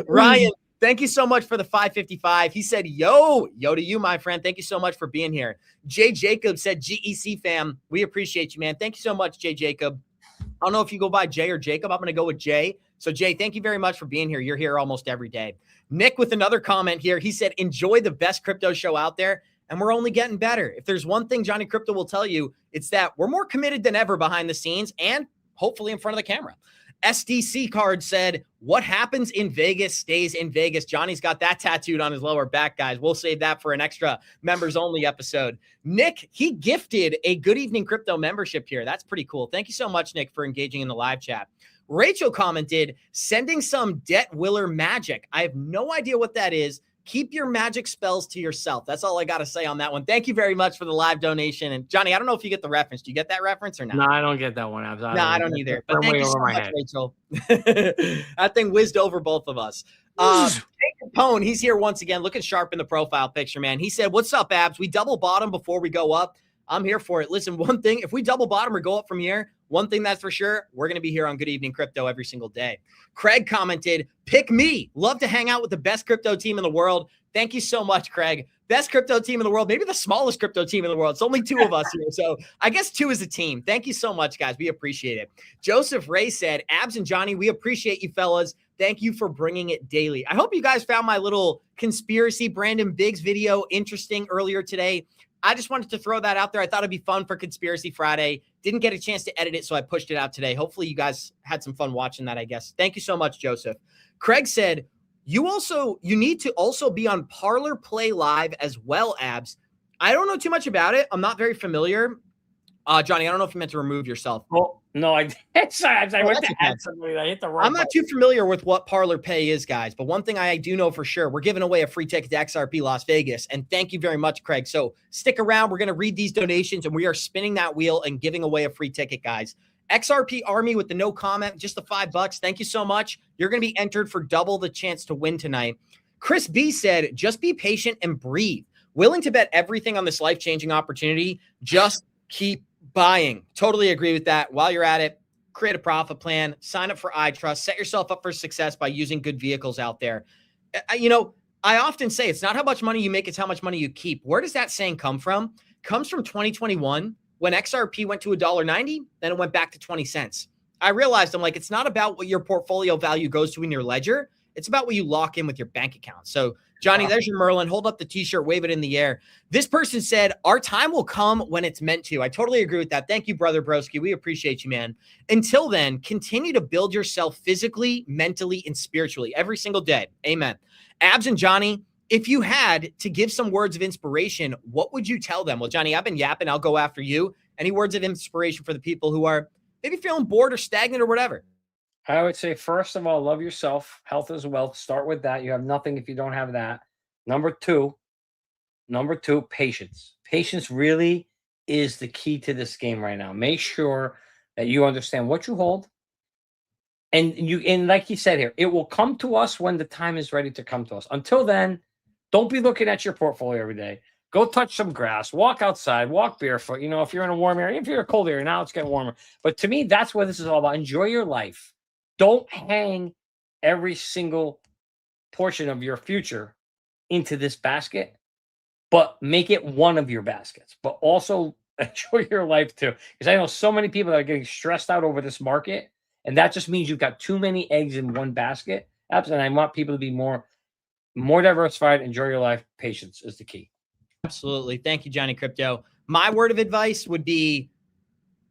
Ryan, thank you so much for the 555. He said, yo to you, my friend. Thank you so much for being here. Jay Jacob said, GEC fam, we appreciate you, man. Thank you so much, Jay Jacob. I don't know if you go by Jay or Jacob. I'm going to go with Jay. So Jay, thank you very much for being here. You're here almost every day. Nick with another comment here. He said, enjoy the best crypto show out there. And we're only getting better. If there's one thing Johnny Krypto will tell you, it's that we're more committed than ever behind the scenes and hopefully in front of the camera. SDC card said, what happens in Vegas stays in Vegas. Johnny's got that tattooed on his lower back, guys. We'll save that for an extra members only episode. Nick, he gifted a Good Evening Crypto membership here. That's pretty cool. Thank you so much, Nick, for engaging in the live chat. Rachel commented, sending some Debt Willer magic. I have no idea what that is. Keep your magic spells to yourself. That's all I got to say on that one. Thank you very much for the live donation. And Johnny, I don't know if you get the reference. Do you get that reference or not? No, I don't get that one. No, I don't either. But thank you so much, Rachel. That thing whizzed over both of us. Capone, he's here once again, looking sharp in the profile picture, man. He said, what's up, Abs? We double bottom before we go up. I'm here for it. Listen, one thing, if we double bottom or go up from here, one thing that's for sure, we're going to be here on Good Evening Crypto every single day. Craig commented, pick me. Love to hang out with the best crypto team in the world. Thank you so much, Craig. Best crypto team in the world, maybe the smallest crypto team in the world. It's only 2 of us here. So I guess 2 is a team. Thank you so much, guys. We appreciate it. Joseph Ray said, Abs and Johnny, we appreciate you fellas. Thank you for bringing it daily. I hope you guys found my little conspiracy Brandon Biggs video interesting earlier today. I just wanted to throw that out there. I thought it'd be fun for Conspiracy Friday. Didn't get a chance to edit it, so I pushed it out today. Hopefully you guys had some fun watching that, I guess. Thank you so much, Joseph. Craig said, you need to also be on Parlor Play Live as well, Abs. I don't know too much about it. I'm not very familiar. Johnny, I don't know if you meant to remove yourself. Well, no, I did. Sorry, I went to add somebody. I hit the wrong I'm not too familiar with what Parlor Pay is, guys. But one thing I do know for sure, we're giving away a free ticket to XRP Las Vegas. And thank you very much, Craig. So stick around. We're going to read these donations, and we are spinning that wheel and giving away a free ticket, guys. XRP Army with the no comment, just the $5. Thank you so much. You're going to be entered for double the chance to win tonight. Chris B said, just be patient and breathe. Willing to bet everything on this life-changing opportunity. Just keep buying. Totally agree with that. While you're at it, create a profit plan, sign up for ITrust, set yourself up for success by using good vehicles out there. You know, I often say it's not how much money you make, it's how much money you keep. Where does that saying come from? Comes from 2021 when XRP went to $1.90, then it went back to 20 cents. I realized I'm like, it's not about what your portfolio value goes to in your ledger. It's about what you lock in with your bank account. So Johnny, there's your Merlin. Hold up the t-shirt, wave it in the air. This person said, our time will come when it's meant to. I totally agree with that. Thank you, brother Broski. We appreciate you, man. Until then, continue to build yourself physically, mentally, and spiritually every single day. Amen. Abs and Johnny, if you had to give some words of inspiration, what would you tell them? Well, Johnny, I've been yapping. I'll go after you. Any words of inspiration for the people who are maybe feeling bored or stagnant or whatever? I would say, first of all, love yourself. Health is wealth. Start with that. You have nothing if you don't have that. Number two, patience. Patience really is the key to this game right now. Make sure that you understand what you hold. And like he said here, it will come to us when the time is ready to come to us. Until then, don't be looking at your portfolio every day. Go touch some grass, walk outside, walk barefoot. You know, if you're in a warm area, if you're in a cold area, now it's getting warmer. But to me, that's what this is all about. Enjoy your life. Don't hang every single portion of your future into this basket, but make it one of your baskets. But also enjoy your life too. Because I know so many people that are getting stressed out over this market, and that just means you've got too many eggs in one basket. And I want people to be more diversified. Enjoy your life. Patience is the key. Absolutely. Thank you, Johnny Krypto. My word of advice would be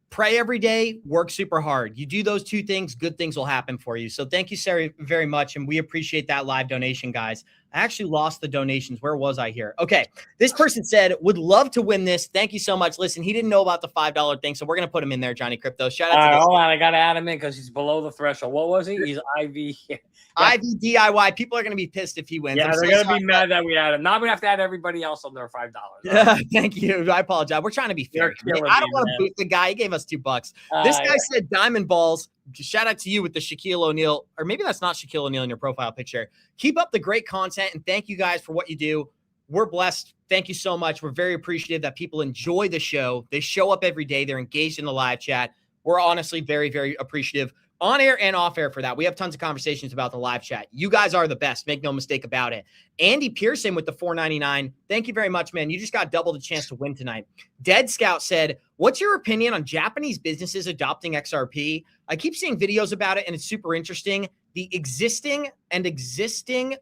pray every day, work super hard. You do those two things, good things will happen for you. So thank you, Sarah, very much. And we appreciate that live donation, guys. I actually lost the donations. Where was I here? Okay. This person said, would love to win this. Thank you so much. Listen, he didn't know about the $5 thing, so we're going to put him in there, Johnny Krypto. Shout out to hold on. I got to add him in because he's below the threshold. What was he? He's IV. IVDIY. People are going to be pissed if he wins. Yeah, they're going to be mad that we add him. Now we have to add everybody else on their $5. Yeah, thank you. I apologize. We're trying to be fair. I don't want to boot the guy. He gave us $2. This guy said Diamond Balls. Shout out to you with the Shaquille O'Neal, or maybe that's not Shaquille O'Neal in your profile picture. Keep up the great content, and thank you guys for what you do. We're blessed. Thank you so much. We're very appreciative that people enjoy the show. They show up every day. They're engaged in the live chat. We're honestly very, very appreciative on air and off air for that. We have tons of conversations about the live chat. You guys are the best. Make no mistake about it. Andy Pearson with the $4.99. Thank you very much, man. You just got double the chance to win tonight. Dead Scout said, what's your opinion on Japanese businesses adopting XRP? I keep seeing videos about it, and it's super interesting. The existing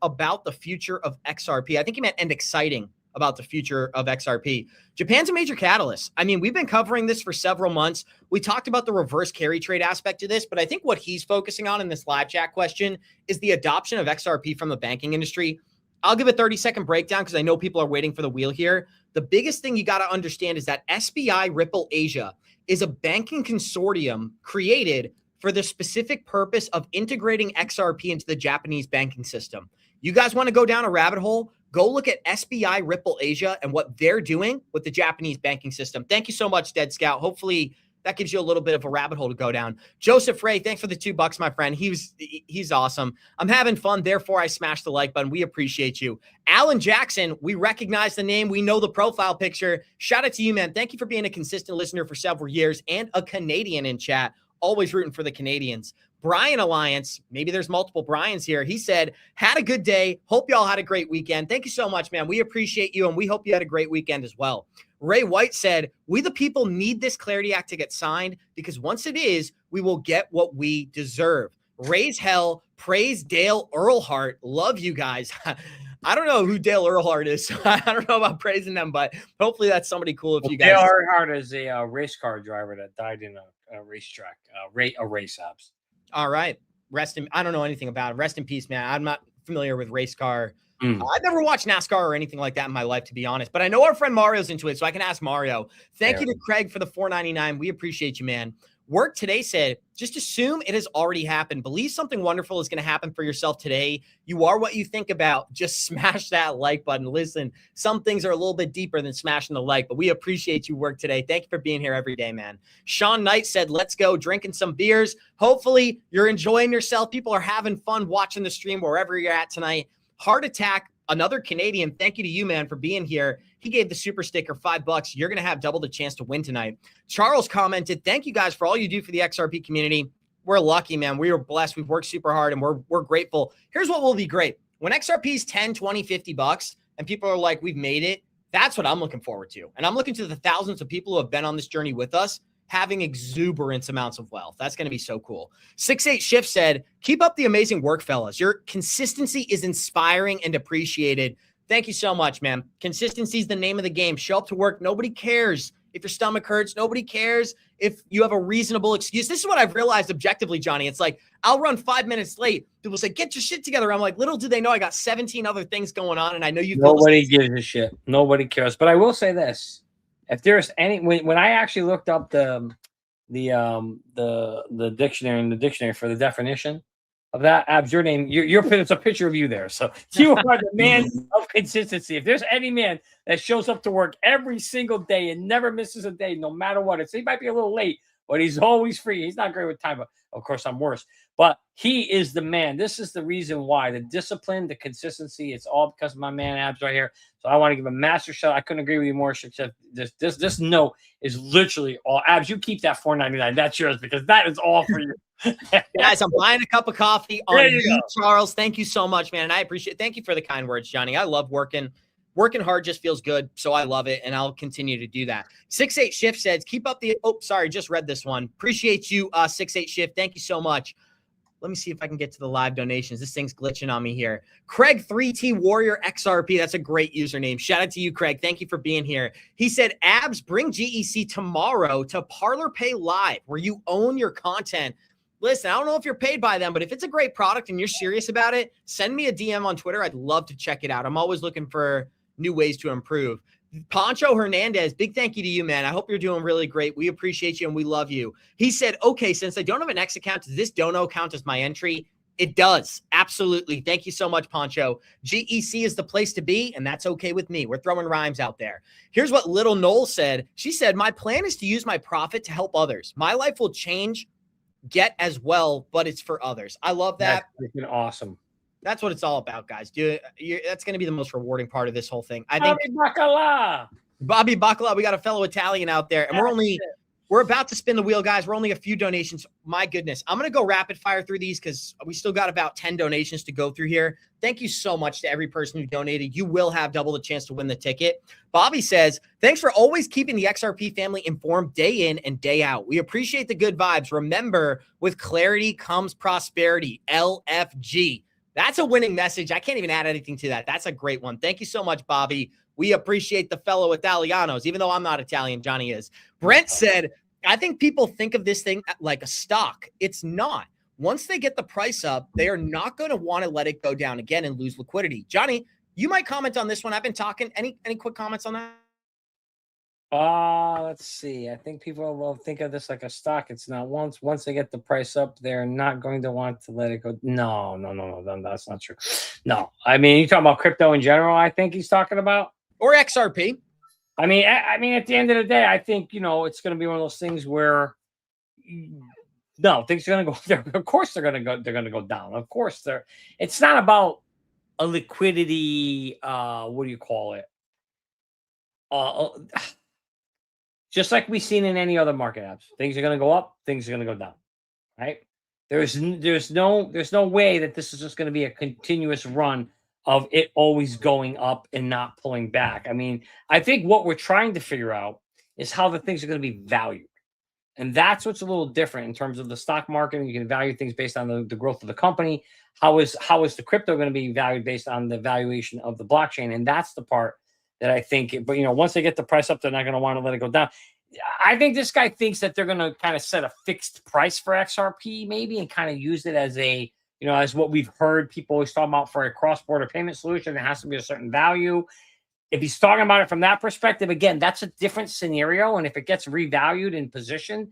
about the future of XRP. I think he meant and exciting about the future of XRP. Japan's a major catalyst. I mean, we've been covering this for several months. We talked about the reverse carry trade aspect of this, but I think what he's focusing on in this live chat question is the adoption of XRP from the banking industry. I'll give a 30-second breakdown because I know people are waiting for the wheel here. The biggest thing you got to understand is that SBI Ripple Asia is a banking consortium created for the specific purpose of integrating XRP into the Japanese banking system. You guys want to go down a rabbit hole? Go look at SBI Ripple Asia and what they're doing with the Japanese banking system. Thank you so much, Dead Scout. Hopefully that gives you a little bit of a rabbit hole to go down. Joseph Ray, thanks for the $2, my friend. He's awesome. I'm having fun. Therefore, I smashed the like button. We appreciate you. Alan Jackson, we recognize the name. We know the profile picture. Shout out to you, man. Thank you for being a consistent listener for several years and a Canadian in chat. Always rooting for the Canadians. Brian Alliance, maybe there's multiple Brians here. He said, had a good day. Hope y'all had a great weekend. Thank you so much, man. We appreciate you, and we hope you had a great weekend as well. Ray White said, we the people need this Clarity Act to get signed because once it is, we will get what we deserve. Raise hell. Praise Dale Earlhart. Love you guys. I don't know who Dale Earnhardt is. So I don't know about praising them, but hopefully that's somebody cool. If you guys, Dale Earnhardt is a race car driver that died in a racetrack, a race abs. All right, I don't know anything about him. Rest in peace, man. I'm not familiar with race car. I've never watched NASCAR or anything like that in my life, to be honest. But I know our friend Mario's into it, so I can ask Mario. Thank you to Craig for the $4.99. We appreciate you, man. Work today said, just assume it has already happened. Believe something wonderful is going to happen for yourself today. You are what you think about. Just smash that like button. Listen, some things are a little bit deeper than smashing the like, but we appreciate you, Work today. Thank you for being here every day, man. Sean Knight said, let's go drinking some beers. Hopefully you're enjoying yourself. People are having fun watching the stream wherever you're at tonight. Heart Attack, another Canadian. Thank you to you, man, for being here. He gave the super sticker $5. You're going to have double the chance to win tonight. Charles commented, thank you guys for all you do for the XRP community. We're lucky, man. We are blessed. We've worked super hard and we're grateful. Here's what will be great. When XRP is 10, 20, $50 and people are like, we've made it. That's what I'm looking forward to. And I'm looking to the thousands of people who have been on this journey with us, having exuberant amounts of wealth. That's going to be so cool. 68 Shift said, keep up the amazing work, fellas. Your consistency is inspiring and appreciated. Thank you so much, man. Consistency is the name of the game. Show up to work. Nobody cares if your stomach hurts. Nobody cares if you have a reasonable excuse. This is what I've realized objectively, Johnny. It's like, I'll run 5 minutes late. People say, get your shit together. I'm like, little do they know I got 17 other things going on. And I know you feel Nobody gives a shit. Nobody cares. But I will say this. If there's any, when I actually looked up the dictionary in the dictionary for the definition of that, Abs, your name, it's a picture of you there. So you are the man of consistency. If there's any man that shows up to work every single day and never misses a day, no matter what, he might be a little late, but he's always free. He's not great with time. Of course, I'm worse. But he is the man. This is the reason why. The discipline, the consistency, it's all because of my man Abs right here. So I want to give a master shout. I couldn't agree with you more. This note is literally all. Abs, you keep that $4.99. That's yours because that is all for you. Guys, I'm buying a cup of coffee on you, Charles. Thank you so much, man. And I appreciate it. Thank you for the kind words, Johnny. I love working. Working hard just feels good, so I love it, and I'll continue to do that. 68 Shift says, keep up the – oh, sorry, just read this one. Appreciate you, 68 Shift. Thank you so much. Let me see if I can get to the live donations. This thing's glitching on me here. Craig 3T Warrior XRP. That's a great username. Shout out to you, Craig. Thank you for being here. He said, Abs, bring GEC tomorrow to Parlor Pay Live, where you own your content. Listen, I don't know if you're paid by them, but if it's a great product and you're serious about it, send me a DM on Twitter. I'd love to check it out. I'm always looking for new ways to improve. Pancho Hernandez, big thank you to you, man. I hope you're doing really great. We appreciate you and we love you. He said, okay, since I don't have an X account, does this dono count as my entry? It does. Absolutely. Thank you so much, Pancho. GEC is the place to be, and that's okay with me. We're throwing rhymes out there. Here's what Little Noel said. She said, my plan is to use my profit to help others. My life will change, get as well, but it's for others. I love that. That's freaking awesome. That's what it's all about, guys. That's going to be the most rewarding part of this whole thing. I think Bobby Bacala, we got a fellow Italian out there, and we're about to spin the wheel, guys. We're only a few donations. My goodness. I'm going to go rapid fire through these because we still got about 10 donations to go through here. Thank you so much to every person who donated. You will have double the chance to win the ticket. Bobby says, thanks for always keeping the XRP family informed day in and day out. We appreciate the good vibes. Remember, with clarity comes prosperity. LFG. That's a winning message. I can't even add anything to that. That's a great one. Thank you so much, Bobby. We appreciate the fellow Italianos, even though I'm not Italian. Johnny is. Brent said, I think people think of this thing like a stock. It's not. Once they get the price up, they are not going to want to let it go down again and lose liquidity. Johnny, you might comment on this one. I've been talking. Any quick comments on that? Let's see. I think people will think of this like a stock. It's not. Once they get the price up, they're not going to want to let it go. No, that's not true. No, I mean, you're talking about crypto in general. I think he's talking about, or XRP. I mean, at the end of the day, I think it's going to be one of those things where things are going to go. Of course, they're going to go. They're going to go down. Of course, it's not about a liquidity. What do you call it? Just like we've seen in any other market apps, things are going to go up, things are going to go down, right? There's no way that this is just going to be a continuous run of it always going up and not pulling back. I mean, I think what we're trying to figure out is how the things are going to be valued. And that's what's a little different in terms of the stock market. You can value things based on the growth of the company. How is the crypto going to be valued based on the valuation of the blockchain? And that's the part that I think, but once they get the price up, they're not going to want to let it go down. I think this guy thinks that they're going to kind of set a fixed price for XRP maybe and kind of use it as a, as what we've heard people always talk about for a cross-border payment solution. It has to be a certain value. If he's talking about it from that perspective, again, that's a different scenario. And if it gets revalued and positioned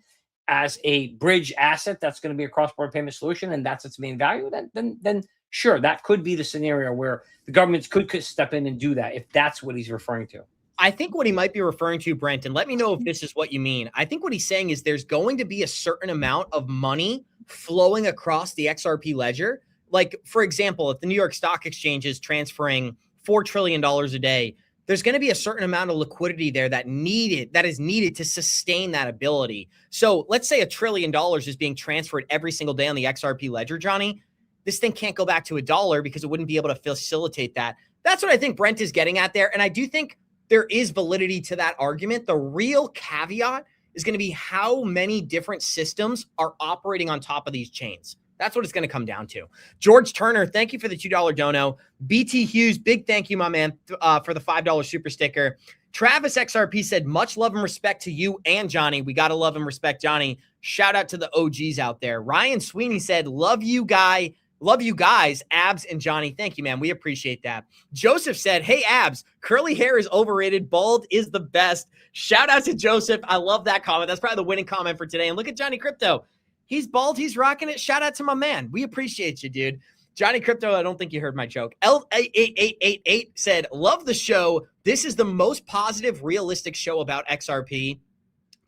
as a bridge asset, that's going to be a cross-border payment solution, and that's its main value, then sure, that could be the scenario where the governments could step in and do that, if that's what he's referring to. I think what he might be referring to, Brent, and let me know if this is what you mean. I think what he's saying is there's going to be a certain amount of money flowing across the XRP ledger. Like, for example, if the New York Stock Exchange is transferring $4 trillion a day, there's going to be a certain amount of liquidity there that is needed to sustain that ability. So let's say $1 trillion is being transferred every single day on the XRP ledger, Johnny. This thing can't go back to $1 because it wouldn't be able to facilitate that. That's what I think Brent is getting at there. And I do think there is validity to that argument. The real caveat is going to be how many different systems are operating on top of these chains. That's what it's going to come down to. George Turner, thank you for the $2 dono. BT Hughes, big thank you, my man, for the $5 super sticker. Travis XRP said, much love and respect to you and Johnny. We got to love and respect Johnny. Shout out to the OGs out there. Ryan Sweeney said, love you guys, Abs and Johnny. Thank you, man. We appreciate that. Joseph said, hey, Abs, curly hair is overrated. Bald is the best. Shout out to Joseph. I love that comment. That's probably the winning comment for today. And look at Johnny Krypto. He's bald. He's rocking it. Shout out to my man. We appreciate you, dude. Johnny Krypto, I don't think you heard my joke. L8888 said, love the show. This is the most positive, realistic show about XRP.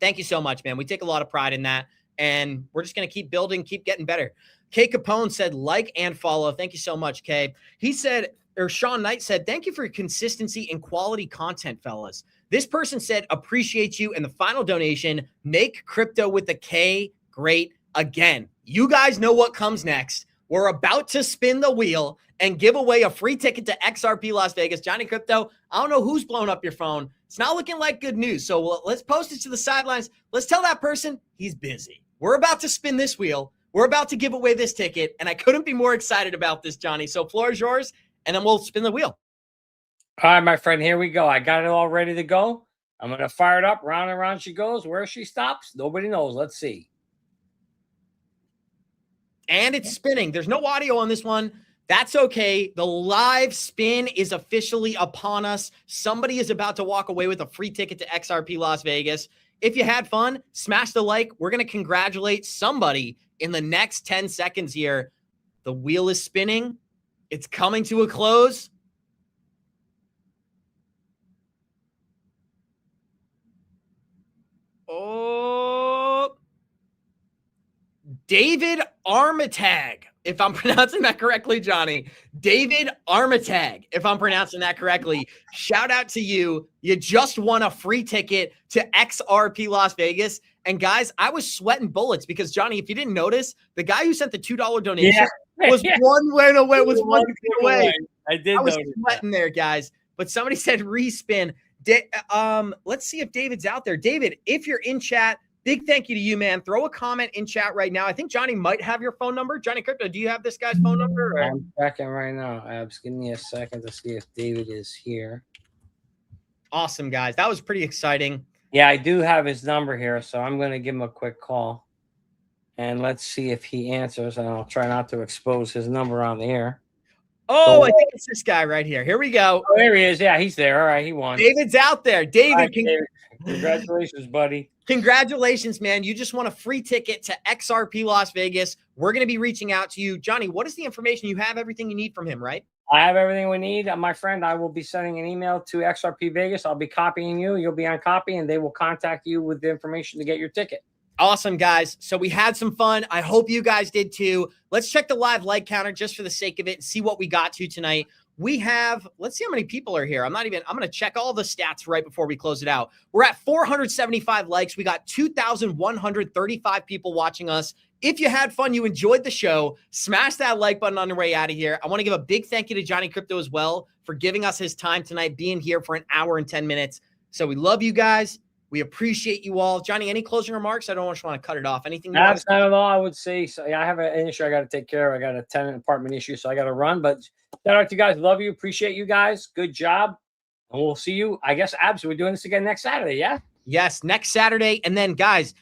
Thank you so much, man. We take a lot of pride in that. And we're just going to keep building, keep getting better. Kay Capone said, like and follow. Thank you so much, Kay. He said, or Sean Knight said, thank you for your consistency and quality content, fellas. This person said, appreciate you. And the final donation, make crypto with a K great again. You guys know what comes next. We're about to spin the wheel and give away a free ticket to XRP Las Vegas. Johnny Krypto, I don't know who's blown up your phone. It's not looking like good news. So let's post it to the sidelines. Let's tell that person he's busy. We're about to spin this wheel. We're about to give away this ticket. And I couldn't be more excited about this, Johnny. So floor is yours, and then we'll spin the wheel. All right, my friend, here we go. I got it all ready to go. I'm going to fire it up. Round and round she goes. Where she stops, nobody knows. Let's see. And it's spinning. There's no audio on this one. That's okay. The live spin is officially upon us. Somebody is about to walk away with a free ticket to XRP Las Vegas. If you had fun, smash the like. We're going to congratulate somebody in the next 10 seconds here. The wheel is spinning. It's coming to a close. Oh, David Armitag, if I'm pronouncing that correctly, Johnny. David Armitag, if I'm pronouncing that correctly. Shout out to you. You just won a free ticket to XRP Las Vegas. And guys, I was sweating bullets because, Johnny, if you didn't notice, the guy who sent the $2 donation was one win away. I was sweating there, guys. But somebody said respin. Let's see if David's out there. David, if you're in chat, big thank you to you, man. Throw a comment in chat right now. I think Johnny might have your phone number. Johnny Krypto, do you have this guy's phone number? Or? I'm checking right now. Abs, give me a second to see if David is here. Awesome, guys. That was pretty exciting. Yeah, I do have his number here, so I'm going to give him a quick call. And let's see if he answers, and I'll try not to expose his number on the air. Oh, I think it's this guy right here. Here we go. Oh, there he is. Yeah, he's there. All right, he won. David's out there. David, right, David. Congratulations, buddy. Congratulations, man. You just won a free ticket to XRP Las Vegas. We're going to be reaching out to you. Johnny, what is the information? You have everything you need from him, right? I have everything we need. My friend, I will be sending an email to XRP Vegas. I'll be copying you. You'll be on copy, and they will contact you with the information to get your ticket. Awesome, guys. So we had some fun. I hope you guys did too. Let's check the live like counter just for the sake of it and see what we got to tonight. We have, let's see how many people are here. I'm going to check all the stats right before we close it out. We're at 475 likes. We got 2,135 people watching us. If you had fun, you enjoyed the show, smash that like button on the way out of here. I want to give a big thank you to Johnny Krypto as well for giving us his time tonight, being here for an hour and 10 minutes. So we love you guys. We appreciate you all. Johnny, any closing remarks? I don't just want to cut it off. Anything you want That's not at all, I would say. So yeah, I have an issue I got to take care of. I got a tenant apartment issue, so I got to run. But shout out to you guys. Love you. Appreciate you guys. Good job. And we'll see you, I guess, Abs, we're doing this again next Saturday, yeah? Yes, next Saturday. And then, guys,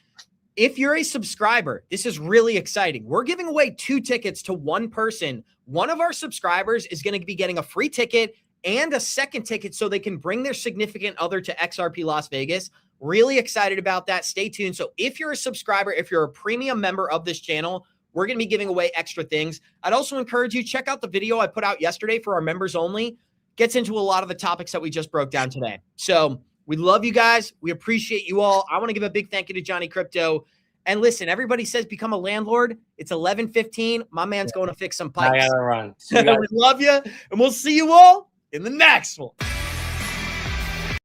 if you're a subscriber, this is really exciting. We're giving away 2 tickets to one person. One of our subscribers is going to be getting a free ticket and a second ticket so they can bring their significant other to XRP Las Vegas. Really excited about that. Stay tuned. So if you're a subscriber, if you're a premium member of this channel, we're going to be giving away extra things. I'd also encourage you, check out the video I put out yesterday for our members only. Gets into a lot of the topics that we just broke down today. So we love you guys. We appreciate you all. I want to give a big thank you to Johnny Krypto. And listen, everybody says become a landlord. It's 11:15. My man's going to fix some I pipes. got to run. See you guys. We love you, and we'll see you all in the next one.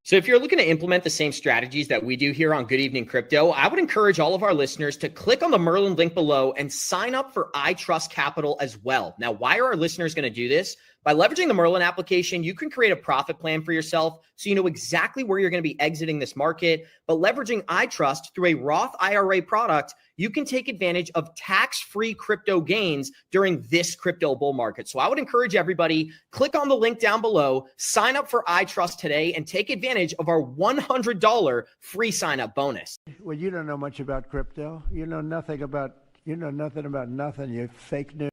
So if you're looking to implement the same strategies that we do here on Good Evening Crypto, I would encourage all of our listeners to click on the Merlin link below and sign up for ITrust Capital as well. Now, why are our listeners going to do this? By leveraging the Merlin application, you can create a profit plan for yourself so you know exactly where you're going to be exiting this market. But leveraging ITrust through a Roth IRA product, you can take advantage of tax-free crypto gains during this crypto bull market. So I would encourage everybody, click on the link down below, sign up for ITrust today, and take advantage of our $100 free sign-up bonus. Well, you don't know much about crypto. You know nothing about nothing, you fake news.